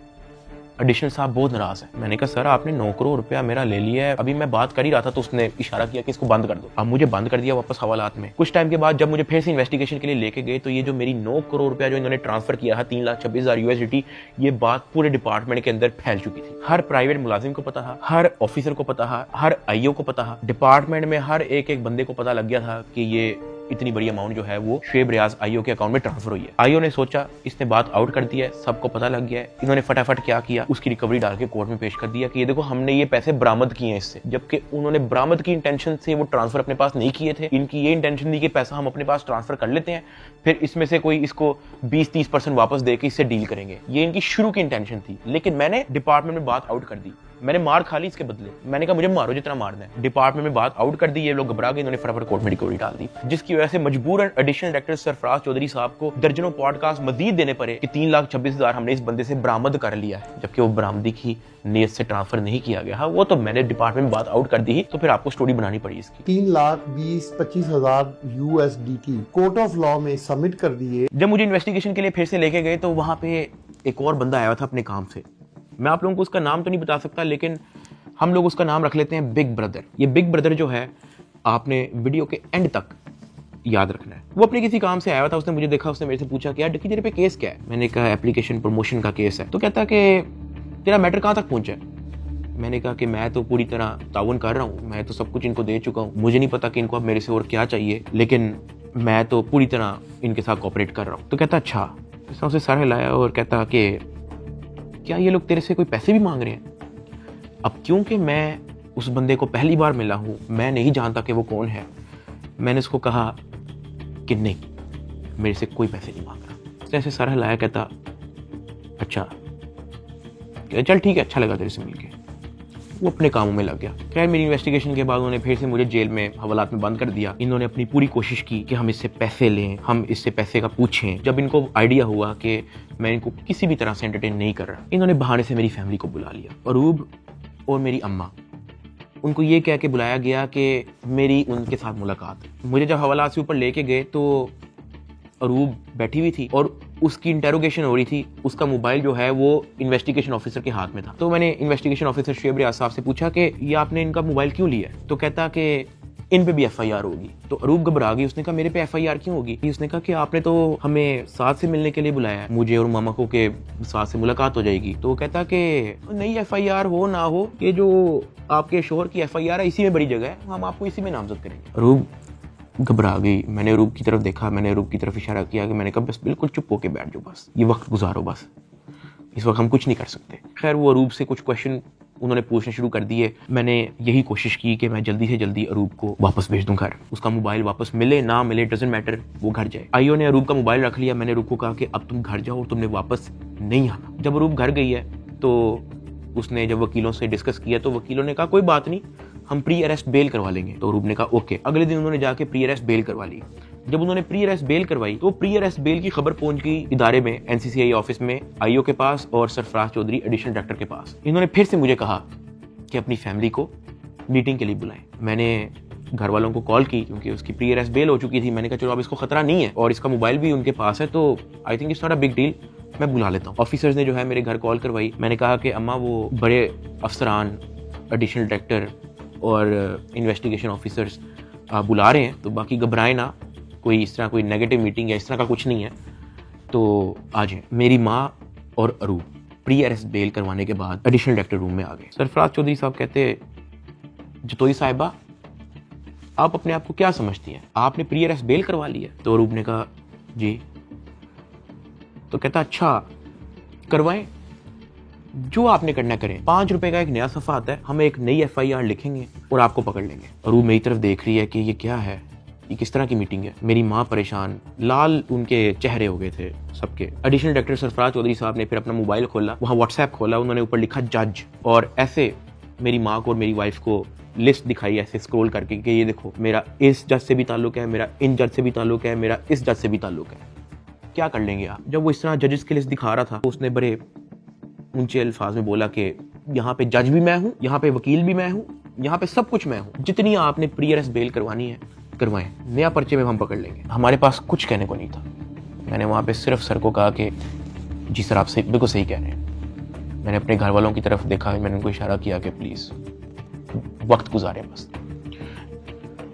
S1: एडिशनल साहब बहुत नाराज है। मैंने कहा सर आपने 9 करोड़ रुपया मेरा ले लिया है, अभी मैं बात कर ही रहा था तो उसने इशारा किया कि इसको बंद कर दो। अब मुझे बंद कर दिया वापस हवालात में। कुछ टाइम के बाद जब मुझे फिर से इन्वेस्टिगेशन के लिए लेके गए तो ये जो मेरी 9 करोड़ रुपया जो इन्होंने ट्रांसफर किया था 3,26,000 यूएसडीटी, ये बात पूरे डिपार्टमेंट के अंदर फैल चुकी थी। हर प्राइवेट मुलाजिम को पता था, हर ऑफिसर को पता था, हर आईओ को पता था, डिपार्टमेंट में हर एक बंदे को पता लग गया था कि ये इतनी बड़ी अमाउंट जो है वो शुएब रियाज आईओ के अकाउंट में ट्रांसफर हुई है। आईओ ने सोचा इसने बात आउट कर दिया है, सबको पता लग गया है। इन्होंने फटाफट क्या किया, उसकी रिकवरी डाल के कोर्ट में पेश कर दिया कि ये देखो हमने ये पैसे बरामद किए हैं इससे, जबकि उन्होंने बरामद की इंटेंशन से वो ट्रांसफर अपने पास नहीं किए थे। इनकी ये इंटेंशन थी कि पैसा हम अपने पास ट्रांसफर कर लेते हैं, फिर इसमें से कोई इसको 20-30% वापस देके इससे डील करेंगे। ये इनकी शुरू की इंटेंशन थी, लेकिन मैंने डिपार्टमेंट में बात आउट कर दी। मैंने मार खा ली इसके बदले। मैंने कहा मुझे मारो जितना मारना है। डिपार्टमेंट में बात आउट कर दी, ये लोग घबरा गए, इन्होंने फटाफट कोर्ट में रिकवरी डाल दी, जिसकी वजह से मजबूरन एडिशनल डायरेक्टर सरफराज चौधरी साहब को दर्जनों पॉडकास्ट मजीद देने पड़े कि 3,26,000 हमने इस बंदे से बरामद कर लिया है, जबकि वो बरामदी की नीयत से ट्रांसफर नहीं किया गया। हाँ वो तो मैंने डिपार्टमेंट में बात आउट कर दी, तो फिर आपको स्टोरी बनानी पड़ी इसकी।
S12: 3,20,25,000 यूएसडीटी कोर्ट ऑफ लॉ में सबमिट कर दिए।
S1: जब मुझे इन्वेस्टिगेशन के लिए फिर से लेके गए तो वहां पे एक और बंदा आया था अपने काम से। मैं आप लोगों को उसका नाम तो नहीं बता सकता, लेकिन हम लोग उसका नाम रख लेते हैं बिग ब्रदर। ये बिग ब्रदर जो है आपने वीडियो के एंड तक याद रखना है। वो अपने किसी काम से आया था, उसने मुझे देखा, उसने मेरे से पूछा कि यार डकी तेरे पे केस क्या है? मैंने कहा एप्लीकेशन प्रमोशन का केस है। तो कहता कि तेरा मैटर कहाँ तक पहुंचा है? मैंने कहा कि मैं तो पूरी तरह ताउन कर रहा हूँ, मैं तो सब कुछ इनको दे चुका हूँ, मुझे नहीं पता कि इनको अब मेरे से और क्या चाहिए, लेकिन मैं तो पूरी तरह इनके साथ कोऑपरेट कर रहा हूँ। तो कहता अच्छा। उसने उसे सर हिलाया और कहता कि क्या ये लोग तेरे से कोई पैसे भी मांग रहे हैं? अब क्योंकि मैं उस बंदे को पहली बार मिला हूँ, मैं नहीं जानता कि वो कौन है। मैंने उसको कहा कि नहीं, मेरे से कोई पैसे नहीं मांग रहा। उसने ऐसे सर हिलाया, कहता अच्छा चल ठीक है, अच्छा लगा तेरे से मिलके। वो अपने कामों में लग गया। खैर मेरी इन्वेस्टिगेशन के बाद उन्होंने फिर से मुझे जेल में हवालात में बंद कर दिया। इन्होंने अपनी पूरी कोशिश की कि हम इससे पैसे लें, हम इससे पैसे का पूछें। जब इनको आइडिया हुआ कि मैं इनको किसी भी तरह से एंटरटेन नहीं कर रहा, इन्होंने बहाने से मेरी फैमिली को बुला लिया। अरूब और मेरी अम्मा, उनको ये कह के बुलाया गया कि मेरी उनके साथ मुलाकात है। मुझे जब हवालात से ऊपर लेके गए तो अरूब बैठी हुई थी और उसकी इंटेरोगेशन हो रही थी। उसका मोबाइल जो है वो इन्वेस्टिगेशन ऑफिसर के हाथ में था। तो मैंने इन्वेस्टिगेशन ऑफिसर शुएब रियाज साहब से पूछा कि ये आपने इनका मोबाइल क्यों लिया? तो कहता कि इन पे भी एफआईआर होगी। तो अरूब घबरा गई। उसने कहा मेरे पे एफआईआर क्यों होगी? उसने कहा कि आपने तो हमें साथ से मिलने के लिए बुलाया है, मुझे और मामा को के साथ से मुलाकात हो जाएगी। तो कहता कि नहीं, एफआईआर हो ना हो, ये जो आपके शोहर की एफआईआर है इसी में बड़ी जगह है, हम आपको इसी में नामजद करेंगे। अरूब घबरा गई। मैंने अरूब की तरफ देखा, मैंने अरूब की तरफ इशारा किया कि मैंने कहा बस बिल्कुल चुप होके बैठ जाओ, बस ये वक्त गुजारो, बस इस वक्त हम कुछ नहीं कर सकते। खैर वो अरूब से कुछ क्वेश्चन उन्होंने पूछने शुरू कर दिए। मैंने यही कोशिश की कि मैं जल्दी से जल्दी अरूब को वापस भेज दूं घर। उसका मोबाइल वापस मिले ना मिले डजंट मैटर, वो घर जाए। आईओ ने अरूब का मोबाइल रख लिया। मैंने अरूब को कहा कि अब तुम घर जाओ और तुमने वापस नहीं आना। जब अरूब घर गई है तो उसने जब वकीलों से डिस्कस किया तो वकीलों ने कहा कोई बात नहीं, हम प्री अरेस्ट बेल करवा लेंगे। तो अरूब ने कहा ओके। अगले दिन उन्होंने जाके प्री अरेस्ट बेल करवा ली। जब उन्होंने प्री अरेस्ट बेल करवाई तो प्री अरेस्ट बेल की खबर पहुंच गई इदारे में, एनसीसीआई ऑफिस में, आईओ के पास और सरफराज चौधरी एडिशनल डायरेक्टर के पास। इन्होंने फिर से मुझे कहा कि अपनी फैमिली को मीटिंग के लिए बुलाएं। मैंने घर वालों को कॉल की क्योंकि उसकी प्री अरेस्ट बेल हो चुकी थी। मैंने कहा चलो अब इसको खतरा नहीं है और इसका मोबाइल भी उनके पास है, तो I think it's not a big deal, मैं बुला लेता हूँ। ऑफिसर्स ने जो है मेरे घर कॉल करवाई। मैंने कहा कि अम्मा वो बड़े अफसरान, एडिशनल डायरेक्टर और इन्वेस्टिगेशन ऑफिसर्स बुला रहे हैं, तो बाकी घबराएं ना, कोई इस तरह कोई नेगेटिव मीटिंग या इस तरह का कुछ नहीं है, तो आ जाएं। मेरी माँ और अरूब प्री अरेस्ट बेल करवाने के बाद एडिशनल डायरेक्टर रूम में आ गए। सरफराज चौधरी साहब कहते जतोई साहिबा आप अपने आप को क्या समझती हैं, आपने प्री अरेस्ट बेल करवा ली है? तो अरूब ने कहा जी। तो कहता अच्छा करवाएं, जो आपने करना करें। 5 रुपए का एक नया सफा आता है, हम एक नई एफआईआर लिखेंगे और आपको पकड़ लेंगे। अरूब मेरी तरफ देख रही है कि ये क्या है, ये किस तरह की मीटिंग है। मेरी माँ परेशान, लाल उनके चेहरे हो गए थे सबके। एडिशनल डायरेक्टर सरफराज चौधरी साहब ने फिर अपना मोबाइल खोला, वहाँ व्हाट्सएप खोला, उन्होंने ऊपर लिखा जज, और ऐसे मेरी माँ को और मेरी वाइफ को लिस्ट दिखाई ऐसे स्क्रॉल करके कि ये देखो मेरा इस जज से भी ताल्लुक है, मेरा इन जज से भी ताल्लुक है, मेरा इस जज से भी ताल्लुक है, क्या कर लेंगे आप? जब वो इस तरह जजेस की लिस्ट दिखा रहा था तो उसने बड़े ऊंचे अल्फाज में बोला कि यहाँ पे जज भी मैं हूँ, यहाँ पे वकील भी मैं हूँ, यहाँ पे सब कुछ मैं हूँ, जितनी आपने प्री अरेस्ट बेल करवानी है करवाएं, नया पर्चे में हम पकड़ लेंगे। हमारे पास कुछ कहने को नहीं था। मैंने वहाँ पे सिर्फ सर को कहा कि जी सर आप बिल्कुल सही कह रहे हैं। मैंने अपने घर वालों की तरफ देखा, मैंने उनको इशारा किया कि प्लीज़ वक्त गुजारें बस।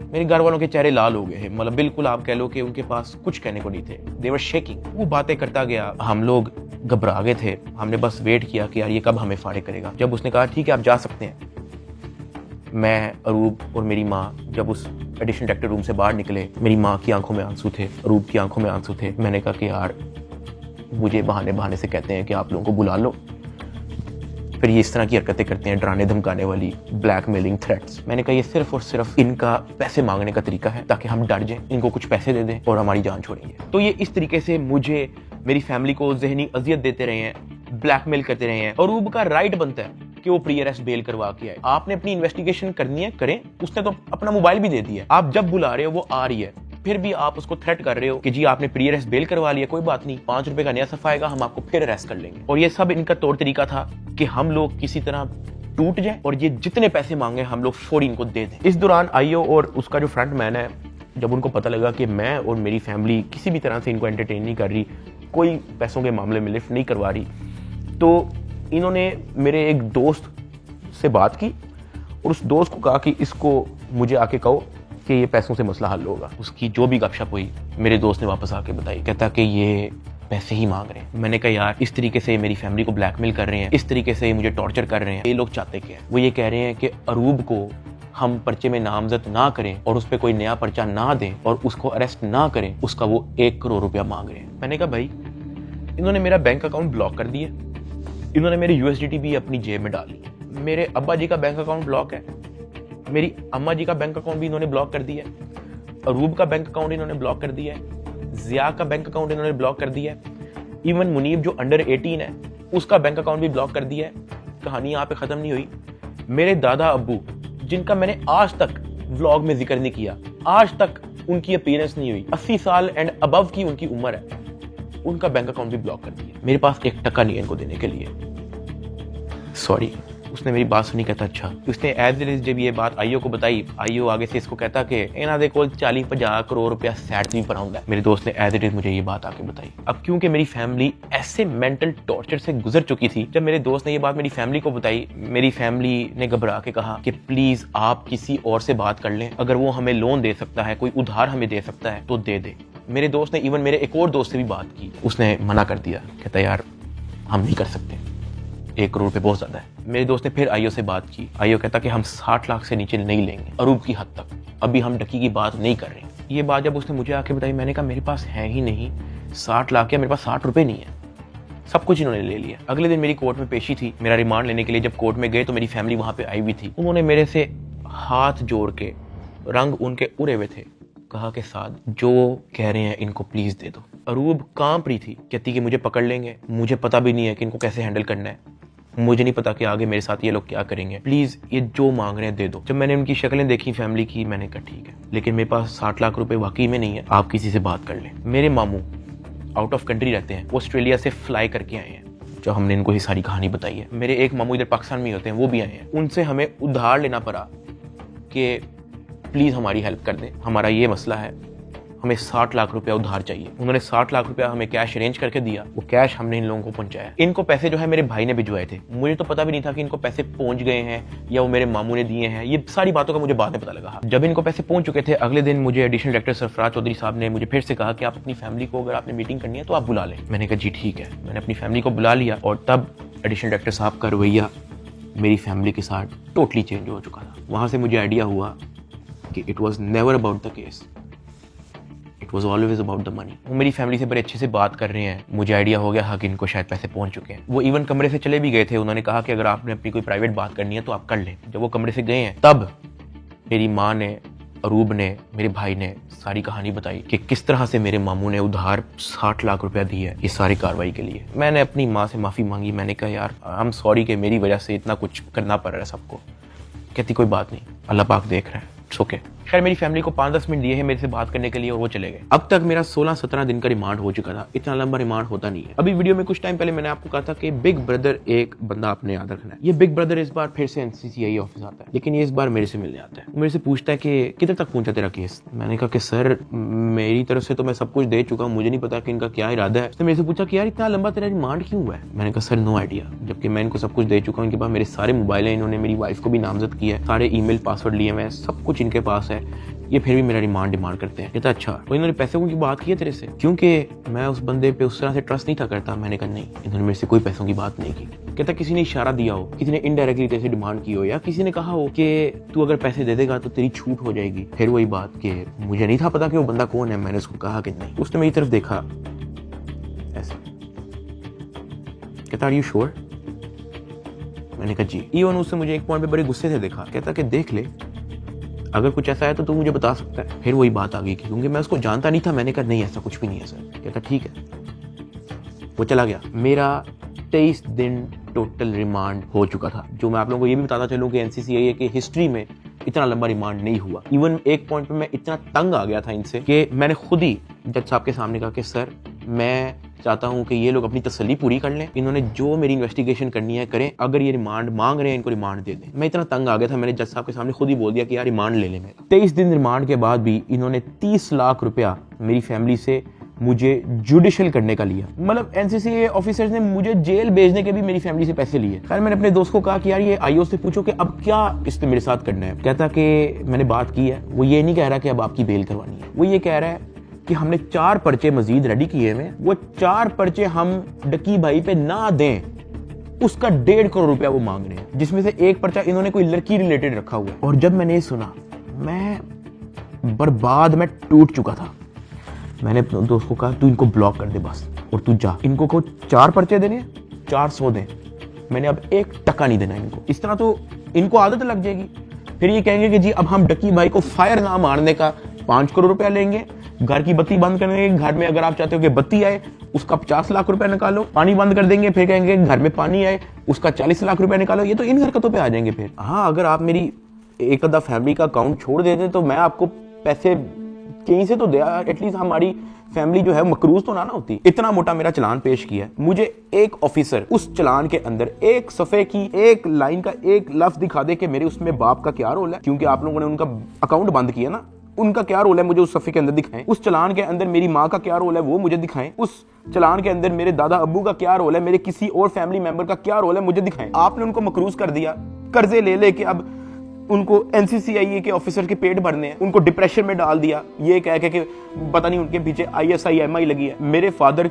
S1: मेरे घर वालों के चेहरे लाल हो गए हैं, मतलब बिल्कुल आप कह लो कि उनके पास कुछ कहने को नहीं थे। दे वर शेकिंग। वो बातें करता गया, हम लोग घबरा गए थे। हमने बस वेट किया कि यार ये कब हमें फाड़े करेगा। जब उसने कहा ठीक है आप जा सकते हैं, मैं, अरूब और मेरी माँ जब उस एडिशनल डायरेक्टर रूम से बाहर निकले, मेरी माँ की आंखों में आंसू थे, अरूब की आंखों में आंसू थे। मैंने कहा कि यार मुझे बहाने से कहते हैं कि आप लोगों को बुला लो, फिर ये इस तरह की हरकतें करते हैं, डराने धमकाने वाली, ब्लैकमेलिंग, थ्रेट्स। मैंने कहा ये सिर्फ और सिर्फ इनका पैसे मांगने का तरीका है ताकि हम डर जाएं, इनको कुछ पैसे दे दें और हमारी जान छोड़ेंगे। तो ये इस तरीके से मुझे, मेरी फैमिली को ज़हनी अजियत देते रहे हैं, ब्लैकमेल करते रहे हैं। अरूब का राइट बनता है कि वो प्री अरेस्ट बेल करवा के आए। आपने अपनी इन्वेस्टिगेशन करनी है, करें। उसने तो अपना मोबाइल भी दे दिया, आप जब बुला रहे हो वो आ रही है, फिर भी आप उसको थ्रेट कर रहे हो कि जी आपने प्री अरेस्ट बेल करवा लिया, कोई बात नहीं, 5 रुपए का नया सफा आएगा, हम आपको फिर अरेस्ट कर लेंगे। और ये सब इनका तौर तरीका था कि हम लोग किसी तरह टूट जाए और ये जितने पैसे मांगे हम लोग फौरी इनको दे दें। इस दौरान आईओ और उसका जो फ्रंट मैन है, जब उनको पता लगा कि मैं और मेरी फैमिली किसी भी तरह से इनको एंटरटेन नहीं कर रही, कोई पैसों के मामले में लिफ्ट नहीं करवा रही, तो इन्होंने मेरे एक दोस्त से बात की और उस दोस्त को कहा कि इसको मुझे आके कहो कि ये पैसों से मसला हल होगा। उसकी जो भी गपशप हुई मेरे दोस्त ने वापस आके बताई, कहता कि ये पैसे ही मांग रहे हैं। मैंने कहा यार इस तरीके से मेरी फैमिली को ब्लैकमेल कर रहे हैं, इस तरीके से मुझे टॉर्चर कर रहे हैं, ये लोग चाहते क्या है? वो ये कह रहे हैं कि अरूब को हम पर्चे में नामजद ना करें और उस पर कोई नया पर्चा ना दें और उसको अरेस्ट ना करें, उसका वो 1 करोड़ रुपया मांग रहे हैं। मैंने कहा भाई इन्होंने मेरा बैंक अकाउंट ब्लॉक कर दिया, इन्होंने मेरी USDT भी अपनी जेब में डाली, मेरे अब्बा जी का बैंक अकाउंट ब्लॉक है, मेरी अम्मा जी का बैंक अकाउंट भी इन्होंने ब्लॉक कर दिया है, अरूब का बैंक अकाउंट इन्होंने ब्लॉक कर दिया है, जिया का बैंक अकाउंट इन्होंने ब्लॉक कर दिया है, इवन मुनीब जो अंडर 18 है उसका बैंक अकाउंट भी ब्लॉक कर दिया है। कहानी यहाँ पे खत्म नहीं हुई। मेरे दादा अब्बू जिनका मैंने आज तक व्लॉग में जिक्र नहीं किया, आज तक उनकी अपीयरेंस नहीं हुई, 80 साल एंड अबव की उनकी उम्र है, उनका बैंक अकाउंट भी ब्लॉक कर दिया। मेरे पास 1 टका नहीं है इनको देने के लिए। सॉरी। उसने मेरी बात सुनी, कहता अच्छा। उसने एज इट इज जब ये बात आईओ को बताई, आईओ आगे से इसको कहता कि इन्हां दे कोल 40-50 करोड़ रुपया सैट नहीं पड़ा। मेरे दोस्त ने एज इट इज मुझे ये बात आके बताई। अब क्योंकि मेरी फैमिली ऐसे मेंटल टॉर्चर से गुजर चुकी थी, जब मेरे दोस्त ने ये बात मेरी फैमिली को बताई, मेरी फैमिली ने घबरा के कहा कि प्लीज आप किसी और से बात कर लें, अगर वो हमें लोन दे सकता है, कोई उधार हमें दे सकता है तो दे दे। मेरे दोस्त ने इवन मेरे एक और दोस्त से भी बात की, उसने मना कर दिया, कहता यार हम नहीं कर सकते, 1 करोड़ रुपए बहुत ज्यादा है। मेरे दोस्त ने फिर आईओ से बात की, आईओ कहता कि हम 60 लाख से नीचे नहीं लेंगे, अरूब की हद तक, अभी हम डकी की बात नहीं कर रहे। ये बात जब उसने मुझे आके बताई, मैंने कहा मेरे पास है ही नहीं 60 लाख, या मेरे पास 60 रुपए नहीं है, सब कुछ इन्होंने ले लिया। अगले दिन मेरी कोर्ट में पेशी थी, मेरा रिमांड लेने के लिए जब कोर्ट में गए तो मेरी फैमिली वहां पे आई हुई थी। उन्होंने मेरे से हाथ जोड़ के, रंग उनके उड़े हुए थे, कहा कि साद जो कह रहे हैं इनको प्लीज दे दो। अरूब कांप रही थी, कहती कि मुझे पकड़ लेंगे, मुझे पता भी नहीं है कि इनको कैसे हैंडल करना है, मुझे नहीं पता कि आगे मेरे साथ ये लोग क्या करेंगे, प्लीज ये जो मांग रहे हैं दे दो। जब मैंने उनकी शक्लें देखी फैमिली की, मैंने कहा ठीक है, लेकिन मेरे पास 60 लाख रुपए वाकई में नहीं है, आप किसी से बात कर लें। मेरे मामू आउट ऑफ कंट्री रहते हैं, वो ऑस्ट्रेलिया से फ्लाई करके आए हैं, जो हमने इनको ये सारी कहानी बताई है। मेरे एक मामू इधर पाकिस्तान में होते हैं, वो भी आए हैं, उनसे हमें उधार लेना पड़ा कि प्लीज हमारी हेल्प कर दें, हमारा ये मसला है, हमें 60 लाख रुपया उधार चाहिए। उन्होंने 60 लाख रुपया हमें कैश अरेंज करके दिया, वो कैश हमने इन लोगों को पहुंचाया। इनको पैसे जो है मेरे भाई ने भिजवाए थे, मुझे तो पता भी नहीं था कि इनको पैसे पहुंच गए हैं या वो मेरे मामू ने दिए हैं, ये सारी बातों का मुझे बाद में पता लगा। जब इनको पैसे पहुंच चुके थे, अगले दिन मुझे एडिशनल डायरेक्टर सरफराज चौधरी साहब ने मुझे फिर से कहा कि आप अपनी फैमिली को, अगर आपने मीटिंग करनी है तो आप बुला लें। मैंने कहा जी ठीक है, मैंने अपनी फैमिली को बुला लिया, और तब एडिशनल डायरेक्टर साहब का रवैया मेरी फैमिली के साथ टोटली चेंज हो चुका था। वहां से मुझे आइडिया हुआ कि it was never about the case, it was always about the money. वो मेरी फैमिली से बड़े अच्छे से बात कर रहे हैं, मुझे आइडिया हो गया कि इनको शायद पैसे पहुंच चुके हैं। वो इवन कमरे से चले भी गए थे, उन्होंने कहा कि अगर आपने अपनी कोई प्राइवेट बात करनी है तो आप कर लें। जब वो कमरे से गए हैं, तब मेरी माँ ने, अरूब ने, मेरे भाई ने सारी कहानी बताई कि किस तरह से मेरे मामू ने उधार 60 लाख रुपया दी है इस सारी कार्रवाई के लिए। मैंने अपनी माँ से माफ़ी मांगी, मैंने कहा यार आई एम सॉरी कि मेरी वजह से इतना कुछ करना पड़ रहा है सबको। कहती कोई बात नहीं, अल्लाह पाक देख रहा है, इट्स ओके। खैर मेरी फैमिली को 5-10 मिनट दिए हैं मेरे से बात करने के लिए, और वो चले गए। अब तक मेरा 16-17 दिन का रिमांड हो चुका था, इतना लंबा रिमांड होता नहीं है। अभी वीडियो में कुछ टाइम पहले मैंने आपको कहा था कि बिग ब्रदर एक बंदा आपने याद रखना है। ये बिग ब्रदर इस बार फिर से एनसीसीआई ऑफिस आता है, लेकिन ये इस बार मेरे से मिलने आता है। मेरे से पूछता है कि किधर तक पहुंचा तेरा केस। मैंने कहा कि सर मेरी तरफ से तो मैं सब कुछ दे चुका हूँ, मुझे नहीं पता कि इनका क्या इरादा है। उसने मेरे से पूछा कि यार इतना लंबा तेरा रिमांड क्यों हुआ है। मैंने कहा सर नो आइडिया, जबकि मैं इनको सब कुछ दे चुका हूँ। इनके पास मेरे सारे मोबाइल हैं, इन्होंने मेरी वाइफ को भी नामजद किया है, सारे ईमेल पासवर्ड लिए हुए हैं, सब कुछ इनके पास है, ये फिर भी मेरा रिमांड डिमांड करते हैं। कहता अच्छा, तो इन्होंने पैसों की बात की है तेरे से? क्योंकि मैं उस बंदे पे उस तरह से ट्रस्ट नहीं था करता। मैंने कहा नहीं, इन्होंने मेरे से कोई पैसों की बात नहीं की। कहता किसी ने इशारा दिया हो, किसी ने इनडायरेक्टली तेरे से डिमांड की हो, या किसी ने कहा हो कि तू अगर पैसे दे देगा तो तेरी छूट हो जाएगी। फिर वही बात कि मुझे नहीं था पता कि वो बंदा कौन है। मैंने उसको कहा कि नहीं। उसने मेरी तरफ देखा ऐसा, कहता आर यू श्योर? मैंने कहा जी। इवन उससे मुझे एक पॉइंट पे बड़े गुस्से से देखा, कहता कि देख ले अगर कुछ ऐसा है तो तू मुझे बता सकता है। फिर वही बात आ गई क्योंकि मैं उसको जानता नहीं था। मैंने कहा नहीं ऐसा कुछ भी नहीं है सर। कहता ठीक है। वो चला गया। मेरा 23 दिन टोटल रिमांड हो चुका था। जो मैं आप लोगों को ये भी बताता चलूं कि एनसीसीआई की हिस्ट्री में इतना लंबा रिमांड नहीं हुआ। इवन एक पॉइंट पे मैं इतना तंग आ गया था इनसे कि मैंने खुद ही जज साहब के सामने कहा कि सर मैं चाहता हूं कि ये लोग अपनी तसल्ली पूरी कर लें, इन्होंने जो मेरी इन्वेस्टिगेशन करनी है करें, अगर ये रिमांड मांग रहे हैं इनको रिमांड दे दें। मैं इतना तंग आ गया था, मैंने जज साहब के सामने खुद ही बोल दिया कि यार रिमांड ले लें मेरा। 23 दिन रिमांड के बाद भी इन्होंने 30 लाख रुपया मेरी फैमिली से मुझे जुडिशियल करने का लिया। मतलब एनसीसीआई ऑफिसर्स ने मुझे जेल भेजने के भी मेरी फैमिली से पैसे लिए। खैर मैंने अपने दोस्त को कहा कि यार ये आईओ से पूछो कि अब क्या इसने मेरे साथ करना है। कहता कि मैंने बात की है, वो ये नहीं कह रहा कि अब आपकी बेल करवानी है, वो ये कह रहा है कि हमने 4 पर्चे मजीद रेडी किए हुए, वो 4 पर्चे हम डकी भाई पे ना दें, उसका 1.5 करोड़ रुपया वो मांग रहे हैं, जिसमें से एक पर्चा इन्होंने कोई लड़की रिलेटेड रखा हुआ है। और जब मैंने ये सुना मैं बर्बाद, मैं टूट चुका था। मैंने अपने दोस्त को कहा तू इनको ब्लॉक कर दे बस, और तू जा, इनको को 4 पर्चे देने, 400 दें, मैंने अब 1 टका नहीं देना इनको। इस तरह तो इनको आदत लग जाएगी, फिर ये कहेंगे कि जी अब हम डकी भाई को फायर ना मारने का 5 करोड़ रुपया लेंगे, घर की बत्ती बंद कर देंगे, घर में अगर आप चाहते हो कि बत्ती आए उसका 50 लाख रुपया निकालो, पानी बंद कर देंगे, फिर कहेंगे घर में पानी आए उसका 40 लाख रुपया निकालो। ये तो इन हरकतों पे आ जाएंगे फिर। हाँ, अगर आप मेरी एक आधा फैमिली का अकाउंट छोड़ देते तो मैं आपको पैसे कहीं से तो दे, एटलीस्ट हमारी फैमिली जो है मकरूज तो ना होती। इतना मोटा मेरा चलान पेश किया, मुझे एक ऑफिसर उस चलान के अंदर एक सफे की एक लाइन का एक लफ्ज दिखा दे कि मेरे उसमें बाप का क्या रोल है, क्योंकि आप लोगों ने उनका अकाउंट बंद किया ना, उनका क्या रोल है मुझे उस सफे के अंदर दिखाएं। उस चलान के अंदर मेरी माँ का क्या रोल है वो मुझे दिखाएं। उस चलान के अंदर मेरे दादा अब्बू का क्या रोल है, मेरे किसी और फैमिली मेंबर का क्या रोल है मुझे दिखाएं। आपने उनको मकरूज कर दिया, कर्जे ले लेके अब उनको NCCIA के ऑफिसर के पेट भरने हैं, उनको डिप्रेशन में डाल दिया, ये कह के कि पता नहीं उनके पीछे ISI MI लगी है। मेरे फादर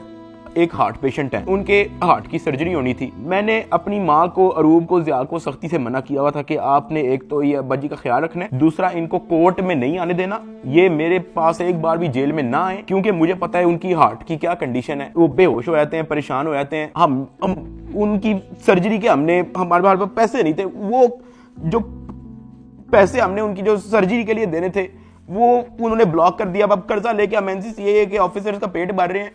S1: एक हार्ट पेशेंट है, उनके हार्ट की सर्जरी होनी थी। मैंने अपनी माँ को, अरूब को, ज़िया को सख्ती से मना किया हुआ था कि आपने एक तो ये अब्बा जी का ख्याल रखना है, दूसरा इनको कोर्ट में नहीं आने देना, ये मेरे पास एक बार भी जेल में ना आए, क्योंकि मुझे पता है उनकी हार्ट की क्या कंडीशन है। वो बेहोश हो जाते हैं, परेशान हो जाते हैं। हम उनकी सर्जरी के हमारे पास पैसे नहीं थे, वो जो पैसे हमने उनकी जो सर्जरी के लिए देने थे वो उन्होंने ब्लॉक कर दिया। अब कर्जा लेके हम NCCA के ऑफिसर्स का पेट भर रहे हैं।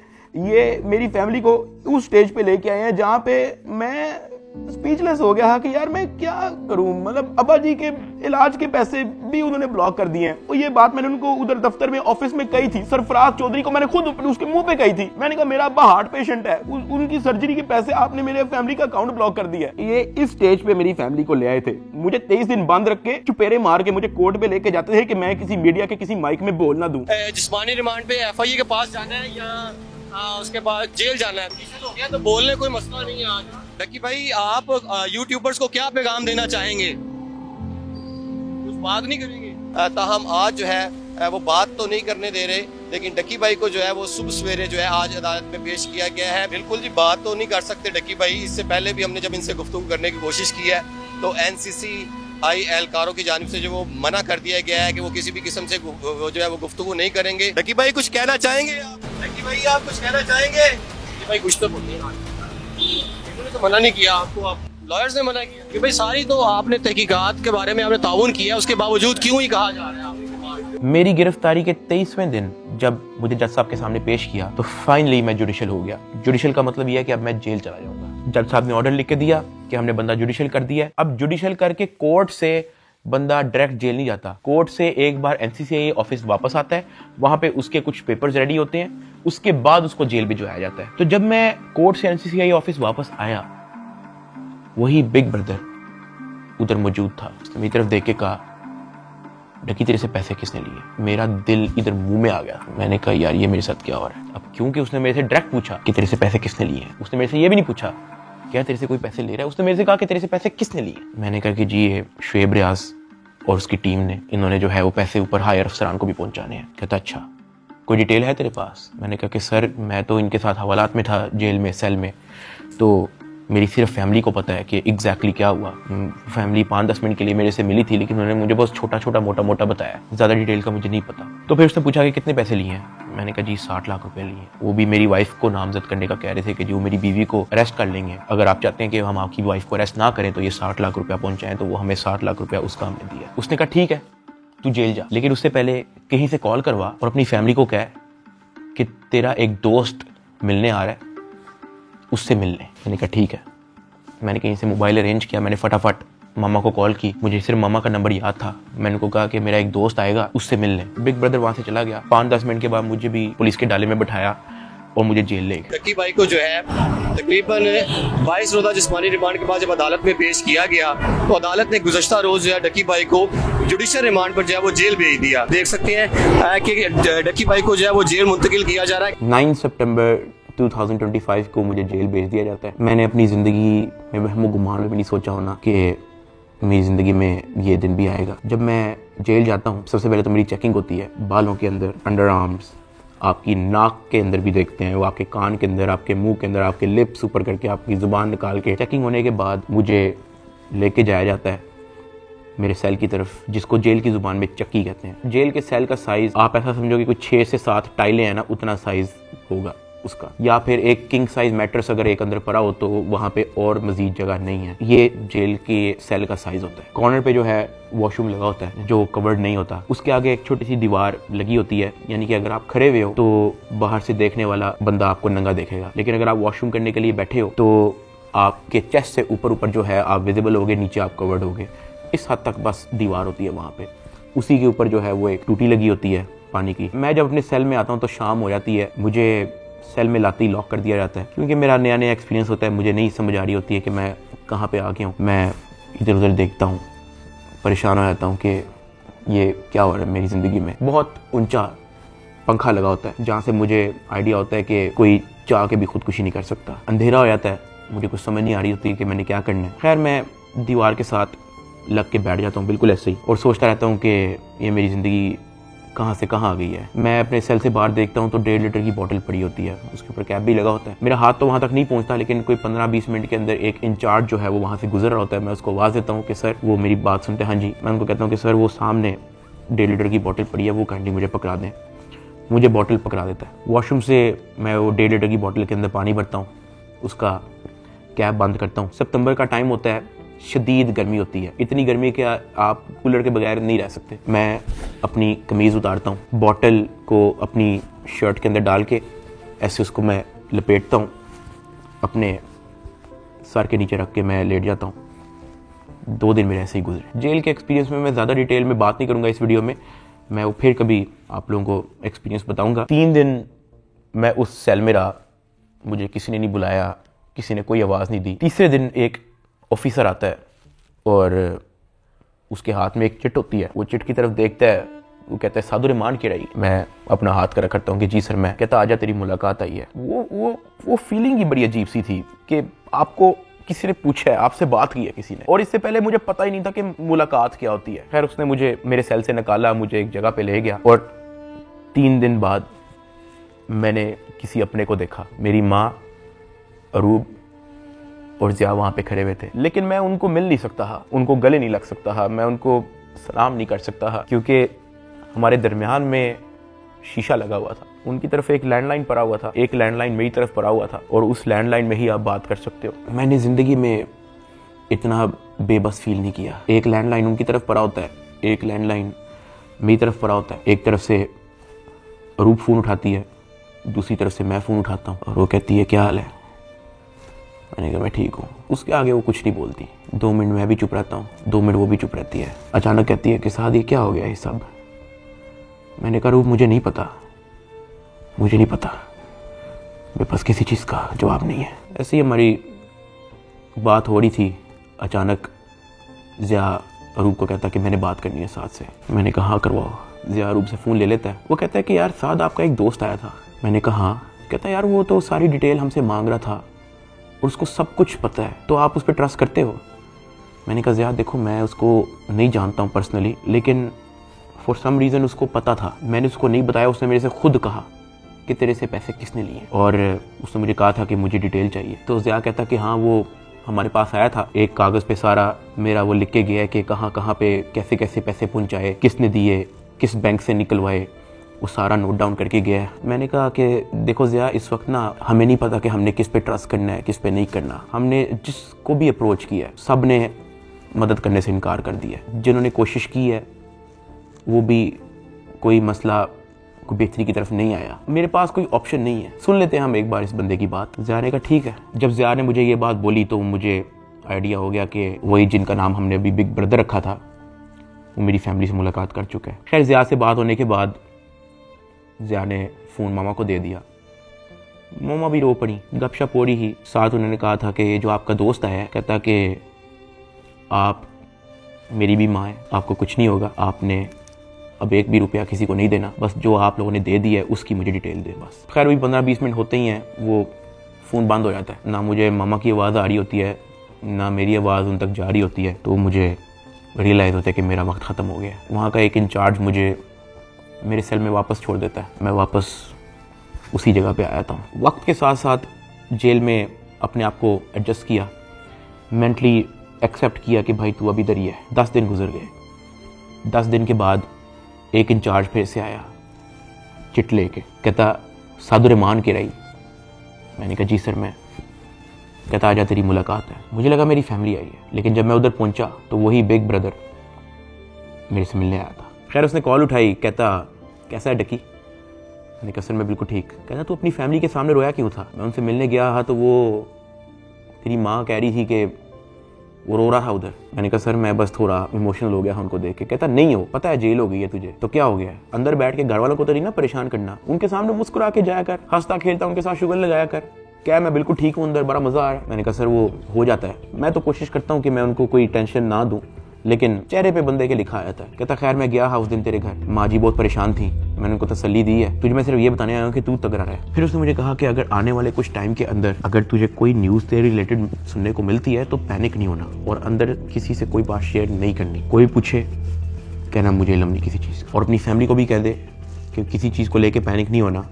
S1: ये मेरी फैमिली को उस स्टेज पे लेके आए हैं जहां पे मैं स्पीचलेस हो गया कि यार मैं क्या करूं। मतलब अब्बा जी के इलाज के पैसे भी उन्होंने ब्लॉक कर दिए हैं। और ये बात मैंने उनको उधर दफ्तर में ऑफिस में कही थी, सरफराज चौधरी को मैंने खुद उसके मुंह पे कही थी। मैंने कहा मेरा अब्बा हार्ट पेशेंट है, उनकी सर्जरी के पैसे आपने मेरे फैमिली का अकाउंट ब्लॉक कर दिया है। ये इस स्टेज पे मेरी फैमिली को ले आए थे, मुझे 23 दिन बंद रख के चुपेरे मार के मुझे कोर्ट पे लेके जाते थे कि मैं किसी मीडिया के किसी माइक में बोल ना दूं।
S10: जिस्मानी रिमांड पे FIA के पास जाना है या उसके बाद जेल जाना है, तो क्या तो बोलने कोई मसला नहीं है। आज डकी भाई आप यूट्यूबर्स को क्या पैगाम देना चाहेंगे? कुछ बात नहीं करेंगे? ताहम आज जो है वो बात तो नहीं करने दे रहे, लेकिन डकी भाई को जो है वो सुबह सवेरे जो है आज अदालत में पेश किया गया है। बिल्कुल जी बात तो नहीं कर सकते डकी भाई। इससे पहले भी हमने जब इनसे गुफ्तगू करने की कोशिश की है तो NCCI एहलकारों की जानिब से जो वो मना कर दिया गया है कि वो किसी भी किस्म से जो है वो गुफ्तगू नहीं करेंगे। डकी भाई कुछ कहना चाहेंगे आप? डकी भाई आप कुछ कहना चाहेंगे? भाई कुछ तो बोलिए, इन्होंने तो मना नहीं किया आपको, आप लॉयर्स ने मना किया कि भाई सारी तो आपने तहकीकात के बारे में आपने ताउन किया, उसके बावजूद क्यों ही कहा जा रहा है?
S1: मेरी गिरफ्तारी के 23वें दिन जब मुझे जज साहब के सामने पेश किया तो फाइनली मैं जुडिशल हो गया। जुडिशल का मतलब यह है कि अब मैं जेल चला जाऊंगा। जज साहब ने ऑर्डर लिख के दिया कि हमने बंदा जुडिशल कर दिया। अब जुडिशल करके कोर्ट से बंदा डायरेक्ट जेल नहीं जाता, कोर्ट से एक बार NCCA ऑफिस वापस आता है, वहां पे उसके कुछ पेपर्स रेडी होते हैं, उसके बाद उसको जेल भिजवाया जाता है। तो जब मैं कोर्ट से NCCA ऑफिस वापस आया, वही बिग ब्रदर उधर मौजूद था। उसने मेरी तरफ देख के कहा, डकी तेरे से पैसे किसने लिए? मेरा दिल इधर मुंह में आ गया। मैंने कहा यार ये मेरे साथ क्या हो रहा है। अब क्योंकि उसने मेरे से डायरेक्ट पूछा कि तेरे से पैसे किसने लिए हैं, उसने मेरे से ये भी नहीं पूछा क्या तेरे से कोई पैसे ले रहा है, उसने मेरे से कहा कि तेरे से पैसे किसने लिए। मैंने कहा कि जी ये शुएब रियाज और उसकी टीम ने, इन्होंने जो है वो पैसे ऊपर हायर अफसरान को भी पहुंचाने हैं। कहता अच्छा कोई डिटेल है तेरे पास? मैंने कहा कि सर मैं तो इनके साथ हवालात में था जेल में, सेल में, तो मेरी सिर्फ फैमिली को पता है कि एग्जैक्टली क्या हुआ। फैमिली 5-10 मिनट के लिए मेरे से मिली थी, लेकिन उन्होंने मुझे बहुत छोटा छोटा मोटा मोटा बताया, ज़्यादा डिटेल का मुझे नहीं पता। तो फिर उसने पूछा कि कितने पैसे लिए हैं। मैंने कहा जी 60 लाख रुपए लिए। वो भी मेरी वाइफ को नामजद करने का कह रहे थे कि जो मेरी बीवी को अरेस्ट कर लेंगे, अगर आप चाहते हैं कि हम आपकी वाइफ को अरेस्ट ना करें तो ये 60 लाख रुपया पहुंचाएं। तो वो हमें 60 लाख रुपया उसका हमने दिया। उसने कहा ठीक है तू जेल जा, लेकिन उससे पहले कहीं से कॉल करवा और अपनी फैमिली को कह कि तेरा एक दोस्त मिलने आ रहा है, उससे मिलने। मैंने कहा ठीक है। मैंने कहीं से मोबाइल अरेंज किया, मैंने फटाफट मामा को कॉल की, मुझे सिर्फ मामा का नंबर याद था। मैंने उनको कहा कि मेरा एक दोस्त आएगा, उससे मिलने। बिग ब्रदर वहां से चला गया। 5-10 मिनट के बाद मुझे भी पुलिस के डाले में बिठाया और मुझे जेल ले गए।
S10: डकी भाई को जो है तकरीबन 22 रोज़ा जिस्मानी रिमांड के बाद जब अदालत में पेश किया गया तो अदालत ने गुज़श्ता रोज जो है डकी भाई को जुडिशल रिमांड पर जो है वो जेल भेज दिया। देख सकते हैं कि डकी भाई को जो है वो जेल मुंतकिल किया जा रहा है।
S1: 9 सितंबर 2025 को मुझे जेल भेज दिया जाता है। मैंने अपनी ज़िंदगी में वहमो गुमान में भी नहीं सोचा होना कि मेरी ज़िंदगी में ये दिन भी आएगा। जब मैं जेल जाता हूँ सबसे पहले तो मेरी चेकिंग होती है, बालों के अंदर, अंडर आर्म्स, आपकी नाक के अंदर भी देखते हैं, वो आपके कान के अंदर, आपके मुंह के अंदर, आपके लिप्स ऊपर करके आपकी ज़ुबान निकाल के। चेकिंग होने के बाद मुझे लेके जाया जाता है मेरे सेल की तरफ, जिसको जेल की ज़ुबान में चक्की कहते हैं। जेल के सेल का साइज़ आप ऐसा समझो कि कुछ 6 से 7 टाइलें हैं ना, उतना साइज़ होगा। उसका, या फिर एक किंग साइज मैट्रेस अगर एक अंदर पड़ा हो तो वहाँ पे और मजीद जगह नहीं है। ये जेल के सेल का साइज होता है। कॉर्नर पे जो है वॉशरूम लगा होता है जो कवर्ड नहीं होता, उसके आगे एक छोटी सी दीवार लगी होती है, यानी कि अगर आप खड़े हुए हो तो बाहर से देखने वाला बंदा आपको नंगा देखेगा, लेकिन अगर आप वॉशरूम करने के लिए बैठे हो तो आपके चेस्ट से ऊपर जो है आप विजिबल होगे, नीचे आप कवर्ड होगे। इस हद तक बस दीवार होती है वहाँ पे। उसी के ऊपर जो है वो एक टूटी लगी होती है पानी की। मैं जब अपने सेल में आता हूँ तो शाम हो जाती है, मुझे सेल में लाते ही लॉक कर दिया जाता है, क्योंकि मेरा नया एक्सपीरियंस होता है। मुझे नहीं समझ आ रही होती है कि मैं कहाँ पे आ गया हूँ। मैं इधर उधर देखता हूँ, परेशान हो जाता हूँ कि ये क्या हो रहा है मेरी ज़िंदगी में। बहुत ऊंचा पंखा लगा होता है जहाँ से मुझे आइडिया होता है कि कोई चाह के भी खुदकुशी नहीं कर सकता। अंधेरा हो जाता है, मुझे कुछ समझ नहीं आ रही होती कि मैंने क्या करना है। खैर मैं दीवार के साथ लग के बैठ जाता हूँ बिल्कुल ऐसे ही, और सोचता रहता हूँ कि ये मेरी ज़िंदगी कहाँ से कहाँ आ गई है। मैं अपने सेल से बाहर देखता हूँ तो 1.5 लीटर की बोतल पड़ी होती है, उसके ऊपर कैप भी लगा होता है। मेरा हाथ तो वहाँ तक नहीं पहुँचता, लेकिन कोई 15-20 मिनट के अंदर एक इंचार्ज जो है वो वहाँ से गुजर रहा होता है। मैं उसको आवाज़ देता हूँ कि सर, वो मेरी बात सुनते हैं, हाँ जी। मैं उनको कहता हूँ कि सर वो सामने 1.5 लीटर की बोतल पड़ी है, वो काइंडली मुझे पकड़ा दें। मुझे बोतल पकड़ा देता है। वॉशरूम से मैं वो 1.5 लीटर की बोतल के अंदर पानी भरता हूँ, उसका कैप बंद करता हूँ। सितंबर का टाइम होता है, शदीद गर्मी होती है, इतनी गर्मी कि आप कूलर के बगैर नहीं रह सकते। मैं अपनी कमीज़ उतारता हूँ, बॉटल को अपनी शर्ट के अंदर डाल के ऐसे उसको मैं लपेटता हूँ, अपने सर के नीचे रख के मैं लेट जाता हूँ। 2 दिन मेरे ऐसे ही गुजरे। जेल के एक्सपीरियंस में मैं ज़्यादा डिटेल में बात नहीं करूँगा इस वीडियो में, मैं वो फिर कभी आप लोगों को एक्सपीरियंस बताऊँगा। 3 दिन मैं उस सेल में रहा, मुझे किसी ने नहीं बुलाया, किसी ने कोई आवाज़ नहीं दी। तीसरे दिन एक ऑफिसर आता है और उसके हाथ में एक चिट होती है। वो चिट की तरफ देखता है, वो कहता है सादुर रहमान की रही। मैं अपना हाथ कर रखता हूँ कि जी सर। मैं कहता आजा तेरी मुलाकात आई है। वो फीलिंग ही बड़ी अजीब सी थी कि आपको किसी ने पूछा है, आपसे बात की है किसी ने, और इससे पहले मुझे पता ही नहीं था कि मुलाकात क्या होती है। खैर उसने मुझे मेरे सेल से निकाला, मुझे एक जगह पे ले गया, और 3 दिन बाद मैंने किसी अपने को देखा। मेरी माँ, अरूब और ज़िया वहाँ पे खड़े हुए थे, लेकिन मैं उनको मिल नहीं सकता था, उनको गले नहीं लग सकता था, मैं उनको सलाम नहीं कर सकता था, क्योंकि हमारे दरमियान में शीशा लगा हुआ था। उनकी तरफ एक लैंडलाइन पड़ा हुआ था, एक लैंडलाइन मेरी तरफ पड़ा हुआ था, और उस लैंडलाइन में ही आप बात कर सकते हो। मैंने ज़िंदगी में इतना बेबस फील नहीं किया। एक लैंडलाइन उनकी तरफ पड़ा होता है, एक लैंडलाइन मेरी तरफ पड़ा होता है। एक तरफ से अरूब फ़ोन उठाती है, दूसरी तरफ से मैं फ़ोन उठाता हूँ, और वो कहती है क्या हाल है। मैंने कहा मैं ठीक हूँ। उसके आगे वो कुछ नहीं बोलती। 2 मिनट मैं भी चुप रहता हूँ, 2 मिनट वो भी चुप रहती है। अचानक कहती है कि साद ये क्या हो गया ये सब। मैंने कहा रूप मुझे नहीं पता, मुझे नहीं पता, मेरे पास किसी चीज़ का जवाब नहीं है। ऐसे ही हमारी बात हो रही थी, अचानक ज़िया अरूब को कहता कि मैंने बात करनी है साद से। मैंने कहा हाँ करवाओ। ज़िया अरूब से फ़ोन ले लेता है। वो कहता है कि यार साद आपका एक दोस्त आया था। मैंने कहा हाँ। कहता है यार वो तो सारी डिटेल हमसे मांग रहा था और उसको सब कुछ पता है, तो आप उस पर ट्रस्ट करते हो। मैंने कहा ज़िया देखो मैं उसको नहीं जानता हूँ पर्सनली, लेकिन फॉर सम रीज़न उसको पता था। मैंने उसको नहीं बताया, उसने मेरे से खुद कहा कि तेरे से पैसे किसने लिए, और उसने मुझे कहा था कि मुझे डिटेल चाहिए। तो ज़िया कहता कि हाँ वो हमारे पास आया था, एक कागज़ पे सारा मेरा वो लिख के गया है कि कहाँ कहाँ पे कैसे कैसे पैसे पहुँचाए, किसने दिए, किस बैंक से निकलवाए, वो सारा नोट डाउन करके गया है। मैंने कहा कि देखो ज़िया इस वक्त ना हमें नहीं पता कि हमने किस पे ट्रस्ट करना है, किस पे नहीं करना। हमने जिसको भी अप्रोच किया है सब ने मदद करने से इनकार कर दिया। जिन्होंने कोशिश की है वो भी कोई मसला कोई बेहतरी की तरफ नहीं आया। मेरे पास कोई ऑप्शन नहीं है, सुन लेते हैं हम एक बार इस बंदे की बात। ज़िया ने कहा ठीक है। जब ज़िया ने मुझे ये बात बोली तो मुझे आइडिया हो गया कि वही जिनका नाम हमने अभी बिग ब्रदर रखा था वो मेरी फैमिली से मुलाकात कर चुका है। खैर ज़िया से बात होने के बाद ज़िया ने फ़ोन मामा को दे दिया। मामा भी रो पड़ी, गपशप हो रही ही। साथ उन्होंने कहा था कि जो आपका दोस्त आया है कहता कि आप मेरी भी माँ है, आपको कुछ नहीं होगा, आपने अब 1 भी रुपया किसी को नहीं देना, बस जो आप लोगों ने दे दिया है उसकी मुझे डिटेल दे बस। खैर वही 15-20 मिनट होते ही हैं वो फ़ोन बंद हो जाता है। ना मुझे मामा की आवाज़ आ रही होती है, ना मेरी आवाज़ उन तक जा रही होती है। तो मुझे रियलाइज़ होता है कि मेरा वक्त ख़त्म हो गया। वहाँ का एक इंचार्ज मुझे मेरे सेल में वापस छोड़ देता है। मैं वापस उसी जगह पे आया था। वक्त के साथ साथ जेल में अपने आप को एडजस्ट किया, मेंटली एक्सेप्ट किया कि भाई तू अभी इधर ही है। 10 दिन गुजर गए। 10 दिन के बाद एक इंचार्ज फिर से आया चिट लेके, कहता सादुर रहमान के रही। मैंने कहा जी सर मैं। कहता आजा तेरी मुलाकात है। मुझे लगा मेरी फैमिली आई है, लेकिन जब मैं उधर पहुंचा तो वही बिग ब्रदर मेरे से मिलने आया था। खैर उसने कॉल उठाई, कहता कैसा है डकी। मैंने कहा सर मैं बिल्कुल ठीक। कहता तू अपनी फैमिली के सामने रोया क्यों था। मैं उनसे मिलने गया था तो वो तेरी माँ कह रही थी कि वो रो रहा था उधर। मैंने कहा सर मैं बस थोड़ा इमोशनल हो गया उनको देख के। कहता नहीं हो, पता है जेल हो गई है तुझे तो क्या हो गया है, अंदर बैठ के घर वालों को तो नहीं ना परेशान करना, उनके सामने मुस्कुरा के जाया कर, हंसता खेलता उनके साथ शुगर लगाया कर। क्या मैं बिल्कुल ठीक हूँ, अंदर बड़ा मजा आ रहा है। मैंने कहा सर वो हो जाता है, मैं तो कोशिश करता हूँ कि मैं उनको कोई टेंशन ना दूं, लेकिन चेहरे पे बंदे के लिखा आया था। कहता खैर मैं गया उस दिन तेरे घर, माँ जी बहुत परेशान थी, मैंने उनको तसल्ली दी है, तुझे मैं सिर्फ ये बताने आया हूँ कि तू तगड़ा रहे। फिर उसने मुझे कहा कि अगर आने वाले कुछ टाइम के अंदर अगर तुझे कोई न्यूज़ तेरे रिलेटेड सुनने को मिलती है तो पैनिक नहीं होना और अंदर किसी से कोई बात शेयर नहीं करनी। कोई पूछे कहना मुझे इल्म नहीं किसी चीज़, और अपनी फैमिली को भी कह दे कि किसी चीज़ को लेके पैनिक नहीं होना।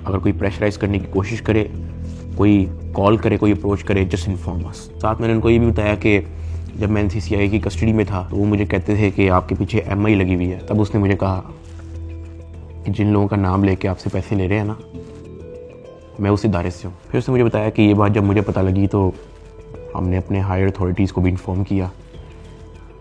S1: अगर कोई प्रेशराइज करने की कोशिश करे, कोई कॉल करे, कोई अप्रोच करे, जस्ट इन्फॉर्म अस। साथ मैंने उनको ये भी बताया कि जब मैं NCCI की कस्टडी में था तो वो मुझे कहते थे कि आपके पीछे MI लगी हुई है। तब उसने मुझे कहा कि जिन लोगों का नाम लेके आपसे पैसे ले रहे हैं ना, मैं उस इदारे से हूँ। फिर उसने मुझे बताया कि ये बात जब मुझे पता लगी तो हमने अपने हायर अथॉरिटीज़ को भी इन्फॉर्म किया,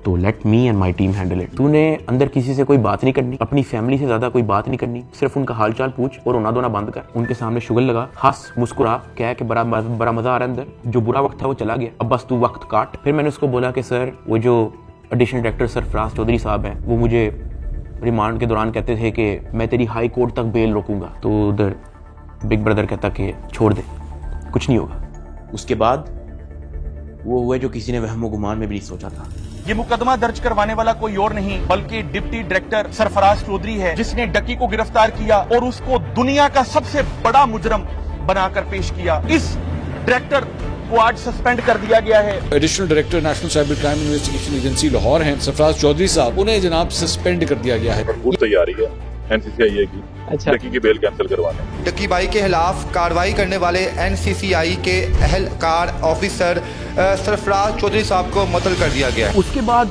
S1: तो let me and my team handle it. तूने अंदर किसी से कोई बात नहीं करनी, अपनी फैमिली से ज़्यादा कोई बात नहीं करनी, सिर्फ उनका हालचाल पूछ और रोना धोना बंद कर, उनके सामने शुगर लगा, हंस मुस्कुरा, कह के बड़ा मज़ा आ रहा है अंदर, जो बुरा वक्त था वो चला गया, अब बस तू वक्त काट। फिर मैंने उसको बोला कि सर वो जो एडिशनल डायरेक्टर सरफराज चौधरी साहब हैं वो मुझे रिमांड के दौरान कहते थे कि मैं तेरी हाई कोर्ट तक बेल रोकूंगा। तो उधर बिग ब्रदर कहता कि छोड़ दे, कुछ नहीं होगा। उसके बाद वो हुआ जो किसी ने वहमो गुमान में भी नहीं सोचा था।
S13: ये मुकदमा दर्ज करवाने वाला कोई और नहीं बल्कि डिप्टी डायरेक्टर सरफराज चौधरी है, जिसने डकी को गिरफ्तार किया और उसको दुनिया का सबसे बड़ा मुजरम बनाकर पेश किया। इस डायरेक्टर को आज सस्पेंड कर दिया गया है।
S14: Additional director national cyber crime investigation agency Lahore हैं सरफराज चौधरी साहब, उन्हें जनाब सस्पेंड कर दिया गया है।
S15: भरपूर तैयारी है NCCI की डकी की बेल कैंसिल करवाने।
S16: डकी भाई के खिलाफ कार्रवाई करने वाले NCCI के अहलकार ऑफिसर सरफराज चौधरी साहब को मुअत्तल कर दिया गया।
S1: उसके बाद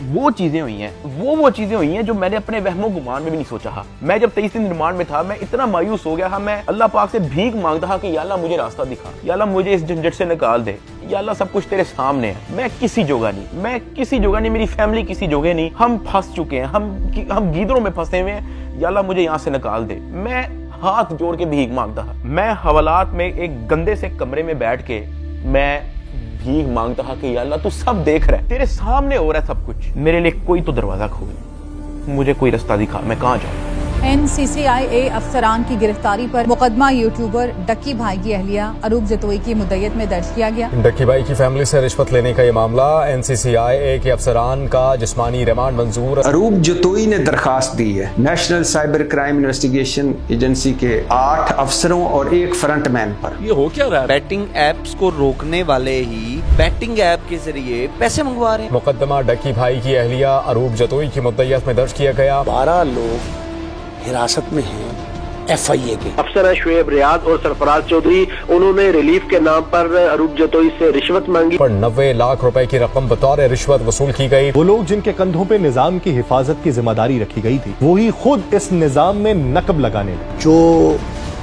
S1: वो चीजें हुई हैं, वो चीजें हुई हैं जो मैंने अपने वहमो गुमान में भी नहीं सोचा था। मैं जब 23 दिन रिमांड में था, मैं इतना मायूस हो गया था, मैं अल्लाह पाक से भीख मांगता था कि या अल्लाह मुझे रास्ता दिखा, या अल्लाह मुझे इस झंझट से निकाल दे, या अल्लाह सब कुछ तेरे सामने है, मैं किसी जोगा नहीं, मेरी फैमिली किसी जोगे नहीं, हम फंस चुके हैं, हम गीदरों में फंसे हुए हैं, या अल्लाह मुझे यहाँ से निकाल दे। मैं हाथ जोड़ के भीख मांगता था। मैं हवालात में एक गंदे से कमरे में बैठ के मैं भीख मांगता था कि या अल्लाह तू सब देख रहा है, तेरे सामने हो रहा है सब कुछ, मेरे लिए कोई तो दरवाजा खोल, मुझे कोई रास्ता दिखा, मैं कहाँ जाऊँ।
S5: NCCI अफसरान की गिरफ्तारी पर मुकदमा यूट्यूबर डक्की भाई की अहलिया अरूब जतोई की मुद्दत में दर्ज किया गया।
S4: डक्की भाई की फैमिली से रिश्वत लेने का ये मामला, NCCI के अफसरान का जिस्मानी रिमांड मंजूर।
S17: अरूब जतोई ने दरखास्त दी है national cyber crime investigation agency के 8 अफसरों और 1 फ्रंटमैन पर।
S8: ये हो क्या रहा है? बैटिंग एप्स को रोकने वाले ही बैटिंग ऐप के जरिए पैसे मंगवा रहे हैं।
S4: मुकदमा डक्की भाई की अहलिया अरूब जतोई की मुद्दत में दर्ज किया गया।
S18: 12 लोग हिरासत में हैं FIA के।
S19: अफसर शुएब रियाद और सरफराज चौधरी, उन्होंने रिलीफ के नाम पर अरूब जतोई से रिश्वत मांगी।
S4: पर 90 लाख रुपए की रकम बतौर रिश्वत वसूल की गई।
S20: वो लोग जिनके कंधों पे निजाम की हिफाजत की जिम्मेदारी रखी गई थी, वो ही खुद इस निजाम में नकब लगाने लगे।
S18: जो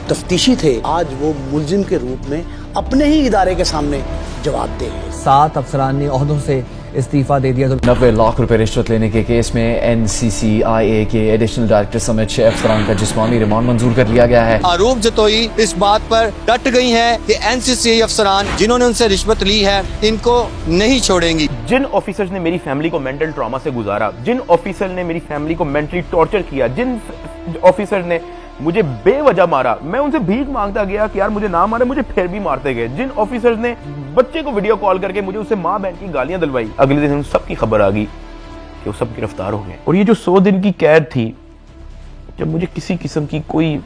S18: तफ्तीशी थे आज वो मुलजिम के रूप में अपने ही इदारे के सामने जवाब दे हैं।
S21: 7 अफसरान ने ओहदों से इस्तीफा दे दिया। तो
S4: 90 लाख रुपए रिश्वत लेने के केस में NCCI के एडिशनल डायरेक्टर समेत 6 अफसरान का जिस्मानी रिमांड मंजूर कर लिया गया है।
S17: अरूब जतोई इस बात पर डट गई हैं कि NCCI अफसरान जिन्होंने उनसे रिश्वत ली है इनको नहीं छोड़ेंगी।
S1: जिन ऑफिसर्स ने मेरी फैमिली को मेंटल ट्रॉमा से गुजारा, जिन ऑफिसर ने मेरी फैमिली को मेंटली टॉर्चर किया, जिन ऑफिसर ने मुझे बेवजह मारा, मैं उनसे भीख मांगता गया कि यार मुझे ना मारे, मुझे फिर भी मारते गए। जिन ऑफिसर्स ने बच्चे को वीडियो कॉल करके मुझे उससे माँ बहन की गालियां दिलवाई, अगले दिन उन सब की खबर आ गई कि वो सब गिरफ्तार हो गए। और ये जो 100 दिन की कैद थी, जब मुझे किसी किस्म की कोई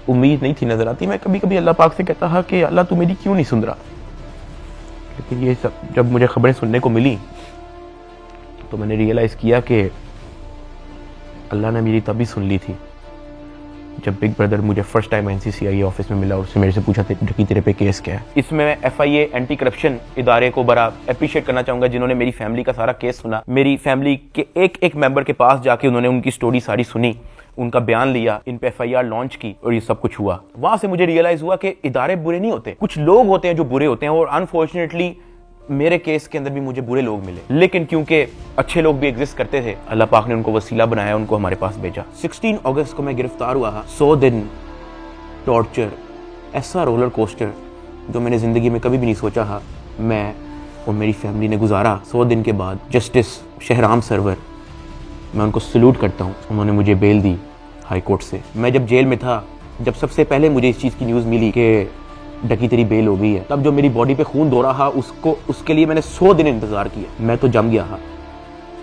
S1: उम्मीद नहीं थी नजर आती, मैं कभी कभी अल्लाह पाक से कहता था कि अल्लाह तू मेरी क्यों नहीं सुन रहा। लेकिन ये सब जब मुझे खबरें सुनने को मिली तो मैंने रियलाइज किया कि अल्लाह ने मेरी तभी सुन ली थी जब बिग ब्रदर मुझे फर्स्ट टाइम NCCI ऑफिस में मिला और उसने मेरे से पूछा कि तेरे पे केस क्या है। इसमें मैं FIA एंटी करप्शन इदारे को बड़ा अप्रिशिएट करना चाहूंगा, जिन्होंने मेरी फैमिली का सारा केस सुना, मेरी फैमिली के एक मेंबर के पास जाके उन्होंने उनकी स्टोरी सारी सुनी उनका बयान लिया, इन पे FIR लॉन्च की और ये सब कुछ हुआ। वहां से मुझे रियलाइज हुआ कि इदारे बुरे नहीं होते, कुछ लोग होते हैं जो बुरे होते हैं। और अनफॉर्चुनेटली मेरे केस के अंदर भी मुझे बुरे लोग मिले, लेकिन क्योंकि अच्छे लोग भी एग्जिस्ट करते थे, अल्लाह पाक ने उनको वसीला बनाया, उनको हमारे पास भेजा। 16 अगस्त को मैं गिरफ्तार हुआ। 100 दिन टॉर्चर, ऐसा रोलर कोस्टर जो मैंने ज़िंदगी में कभी भी नहीं सोचा था मैं और मेरी फैमिली ने गुजारा। 100 दिन के बाद जस्टिस शहराम सरवर, मैं उनको सल्यूट करता हूँ, उन्होंने मुझे बेल दी हाई कोर्ट से। मैं जब जेल में था, जब सबसे पहले मुझे इस चीज़ की न्यूज़ मिली कि डकी तेरी बेल हो गई है, तब जो मेरी बॉडी पे खून दौड़ा था उसके लिए मैंने 100 दिन इंतज़ार किया। मैं तो जम गया था,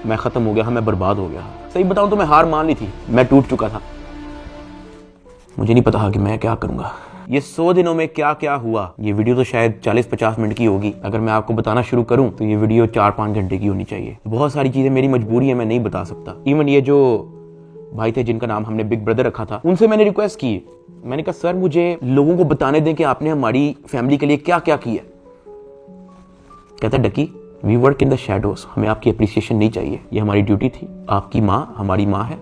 S1: मैं ख़त्म हो गया था, मैं बर्बाद हो गया था। सही बताऊँ तो मैं हार मान ली थी, मैं टूट चुका था। मुझे नहीं पता था कि मैं क्या करूँगा। ये 100 दिनों में क्या क्या हुआ, ये वीडियो तो शायद 40-50 मिनट की होगी। अगर मैं आपको बताना शुरू करूं तो ये वीडियो 4-5 घंटे की होनी चाहिए। बहुत सारी चीज़ें मेरी मजबूरी है, मैं नहीं बता सकता। इवन ये जो भाई थे जिनका नाम हमने बिग ब्रदर रखा था, उनसे मैंने रिक्वेस्ट की, मैंने कहा सर मुझे लोगों को बताने दें कि आपने हमारी फैमिली के लिए क्या क्या किया। कहता डकी, we work in the shadows, हमें आपकी अप्रिसिएशन नहीं चाहिए, ये हमारी ड्यूटी थी। आपकी माँ हमारी माँ है,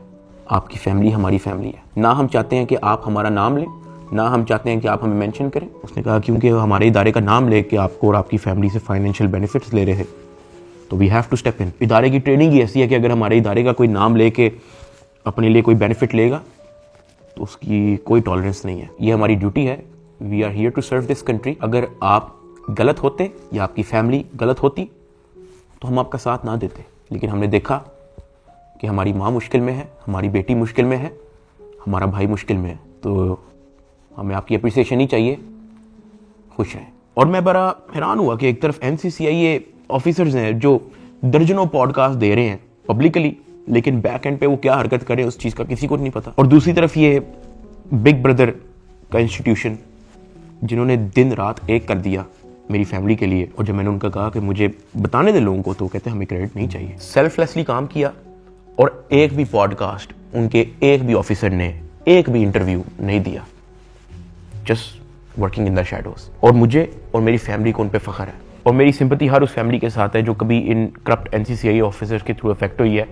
S1: आपकी फैमिली हमारी फैमिली है। ना हम चाहते हैं कि आप हमारा नाम लें, ना हम चाहते हैं कि आप हमें मेंशन करें। उसने कहा क्योंकि हमारे इदारे का नाम लेके आपको और आपकी फैमिली से फाइनेंशियल बेनिफिट्स ले रहे हैं, तो we have to step in. इदारे की ट्रेनिंग ही ऐसी है कि अगर हमारे इदारे का कोई नाम लेके अपने लिए कोई बेनिफिट लेगा तो उसकी कोई टॉलरेंस नहीं है। ये हमारी ड्यूटी है, we are here to serve this country. अगर आप गलत होते या आपकी फैमिली गलत होती तो हम आपका साथ ना देते, लेकिन हमने देखा कि हमारी माँ मुश्किल में है, हमारी बेटी मुश्किल में है, हमारा भाई मुश्किल में है, तो हमें आपकी अप्रिसिएशन ही चाहिए। खुश रहें। और मैं बड़ा हैरान हुआ कि एक तरफ NCCI ऑफिसर्स हैं जो दर्जनों पॉडकास्ट दे रहे हैं पब्लिकली, लेकिन बैक एंड पे वो क्या हरकत करें उस चीज़ का किसी को नहीं पता। और दूसरी तरफ ये बिग ब्रदर का इंस्टीट्यूशन जिन्होंने दिन रात एक कर दिया मेरी फैमिली के लिए। और जब मैंने उनका कहा कि मुझे बताने दे लोगों को, तो कहते हमें क्रेडिट नहीं चाहिए। सेल्फलेसली काम किया और एक भी पॉडकास्ट उनके एक भी ऑफिसर ने एक भी इंटरव्यू नहीं दिया, just working in the shadows. और मुझे और मेरी फैमिली को उन पे फख्र है, और मेरी सिंपैथी हर उस फैमिली के साथ है जो कभी इन करप्ट NCCI ऑफिसर्स के थ्रू अफेक्ट हुई है।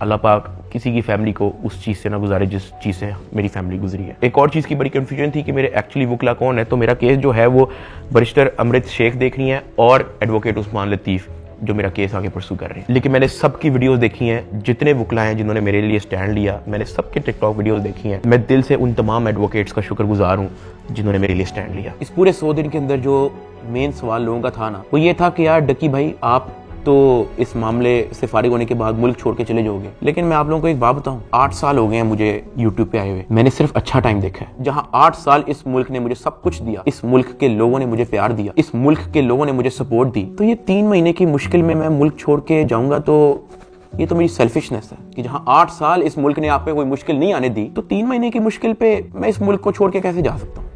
S1: अल्लाह पाक किसी की फैमिली को उस चीज़ से ना गुजारे जिस चीज़ से मेरी फैमिली गुजरी है। एक और चीज़ की बड़ी कन्फ्यूजन थी कि मेरे एक्चुअली वकला कौन है। तो मेरा केस जो है वो बैरिस्टर अमृत शेख देख रही हैं और एडवोकेट उस्मान लतीफ़ जो मेरा केस आगे परसू कर रहे हैं। लेकिन मैंने सबकी वीडियोस देखी हैं, जितने वकला हैं जिन्होंने मेरे लिए स्टैंड लिया, मैंने सबके टिकटॉक वीडियोस देखी हैं। मैं दिल से उन तमाम एडवोकेट्स का शुक्रगुजार हूँ जिन्होंने मेरे लिए स्टैंड लिया। इस पूरे 100 दिन के अंदर जो मेन सवाल लोगों का था ना, वो ये था कि यार डकी भाई आप तो इस मामले से फारिग होने के बाद मुल्क छोड़ के चले जाओगे। लेकिन मैं आप लोगों को एक बात बताऊं, 8 साल हो गए हैं मुझे यूट्यूब पे आए हुए, मैंने सिर्फ अच्छा टाइम देखा है। जहां 8 साल इस मुल्क ने मुझे सब कुछ दिया, इस मुल्क के लोगों ने मुझे प्यार दिया, इस मुल्क के लोगों ने मुझे सपोर्ट दी, तो ये 3 महीने की मुश्किल में मैं मुल्क छोड़ के जाऊंगा तो ये तो मेरी सेल्फिशनेस है कि जहां 8 साल इस मुल्क ने आप पे कोई मुश्किल नहीं आने दी, तो 3 महीने की मुश्किल पे मैं इस मुल्क को छोड़ के कैसे जा सकता हूं।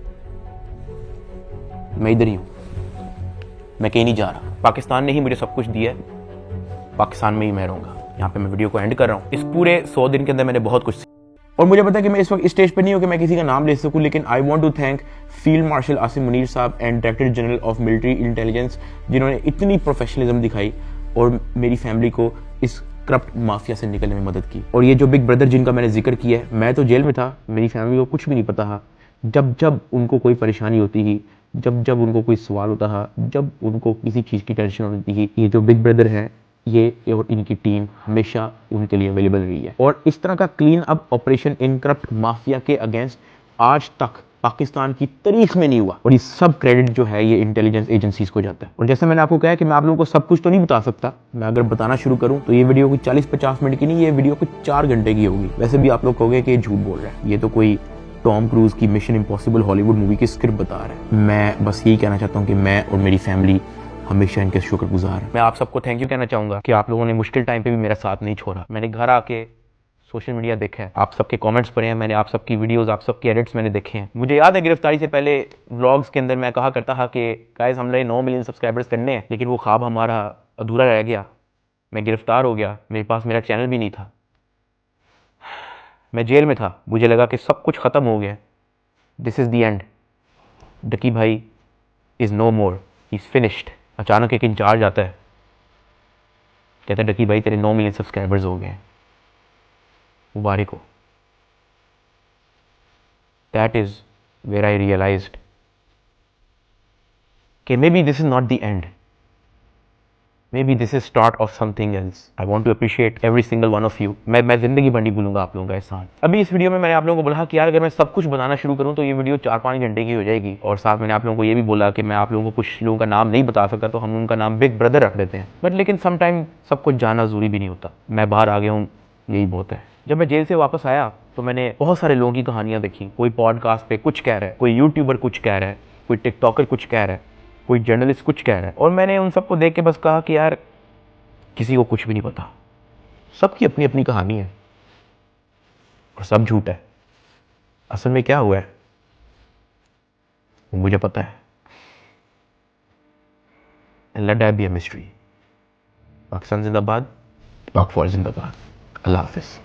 S1: मैं इधर ही हूं, मैं कहीं नहीं जा रहा। पाकिस्तान ने ही मुझे सब कुछ दिया है, पाकिस्तान में ही मैं रहूंगा। यहाँ पे मैं वीडियो को एंड कर रहा हूँ। इस पूरे 100 दिन के अंदर मैंने बहुत कुछ सीखा और मुझे पता है कि मैं इस वक्त स्टेज पे नहीं हूँ कि मैं किसी का नाम ले सकूँ, लेकिन I want to thank field marshal Asim Munir साहब and director general of military intelligence, जिन्होंने इतनी प्रोफेशनलिज्म दिखाई और मेरी फैमिली को इस करप्ट माफिया से निकलने में मदद की। और ये जो बिग ब्रदर जिनका मैंने जिक्र किया है, मैं तो जेल में था, मेरी फैमिली को कुछ भी नहीं पता था। जब जब उनको कोई परेशानी होती थी, जब जब उनको कोई सवाल होता था, जब उनको किसी चीज़ की टेंशन होती थी, ये जो बिग ब्रदर हैं ये और इनकी टीम हमेशा उनके लिए अवेलेबल रही है। और इस तरह का clean up operation in corrupt mafia के अगेंस्ट आज तक पाकिस्तान की तारीख में नहीं हुआ। और ये सब क्रेडिट जो है ये इंटेलिजेंस एजेंसीज को जाता है। और जैसे मैंने आपको कहा कि मैं आप लोगों को सब कुछ तो नहीं बता सकता, मैं अगर बताना शुरू करूं तो ये वीडियो कोई 40-50 मिनट की नहीं, ये वीडियो कोई 4 घंटे की होगी। वैसे भी आप लोग कहोगे कि झूठ बोल रहा है, ये तो कोई टॉम क्रूज की मिशन इम्पॉसिबल हॉलीवुड मूवी की स्क्रिप्ट बता रहा है। मैं बस यही कहना चाहता हूँ कि मैं और मेरी फैमिली हमेशा इनके शुक्रगुजार है। मैं आप सबको थैंक यू कहना चाहूँगा कि आप लोगों ने मुश्किल टाइम पे भी मेरा साथ नहीं छोड़ा। मैंने घर आके सोशल मीडिया देखा है, आप सबके कमेंट्स पढ़े हैं, मैंने आप सबकी वीडियोस, आप सबके एडिट्स मैंने देखे हैं। मुझे याद है गिरफ्तारी से पहले व्लॉग्स के अंदर मैं कहा करता था कि गाइस हमने 9 मिलियन सब्सक्राइबर्स करने हैं, लेकिन वो ख्वाब हमारा अधूरा रह गया। मैं गिरफ्तार हो गया, मेरे पास मेरा चैनल भी नहीं था, मैं जेल में था, मुझे लगा कि सब कुछ ख़त्म हो गया, this is the end, Ducky भाई is no more, he is finished. अचानक एक इंचार्ज आता है, कहता है डकी भाई तेरे 9 मिलियन सब्सक्राइबर्स हो गए हैं, मुबारक हो। that is where I realized कि maybe this is not the end. Maybe this is start of something else. I want to appreciate every single one of you. मैं ज़िंदगी भर नहीं भूलूंगा आप लोगों का एहसान। अभी इस वीडियो में मैंने आप लोगों को बोला कि यार अगर मैं सब कुछ बनाना शुरू करूं तो ये वीडियो 4-5 घंटे की हो जाएगी, और साथ मैंने आप लोगों को ये भी बोला कि मैं आप लोगों को कुछ लोगों का नाम नहीं बता सकता तो हम उनका नाम बिग ब्रदर रख देते हैं। बट लेकिन समटाइम सब कुछ जानना ज़रूरी भी नहीं होता। मैं बाहर आ गया हूँ, यही बहुत है। जब मैं जेल से वापस आया तो मैंने बहुत सारे लोगों की कहानियाँ देखी। कोई पॉडकास्ट पे कुछ कह रहा है, कोई यूट्यूबर कुछ कह रहा है, कोई टिकटॉकर कुछ कह रहा है, कोई जर्नलिस्ट कुछ कह रहा है, और मैंने उन सबको देख के बस कहा कि यार किसी को कुछ भी नहीं पता, सबकी अपनी अपनी कहानी है और सब झूठ है। असल में क्या हुआ है वो मुझे पता है। Let that be a mystery. Pakistan जिंदाबाद, पाक फौज जिंदाबाद। अल्लाह हाफिज़।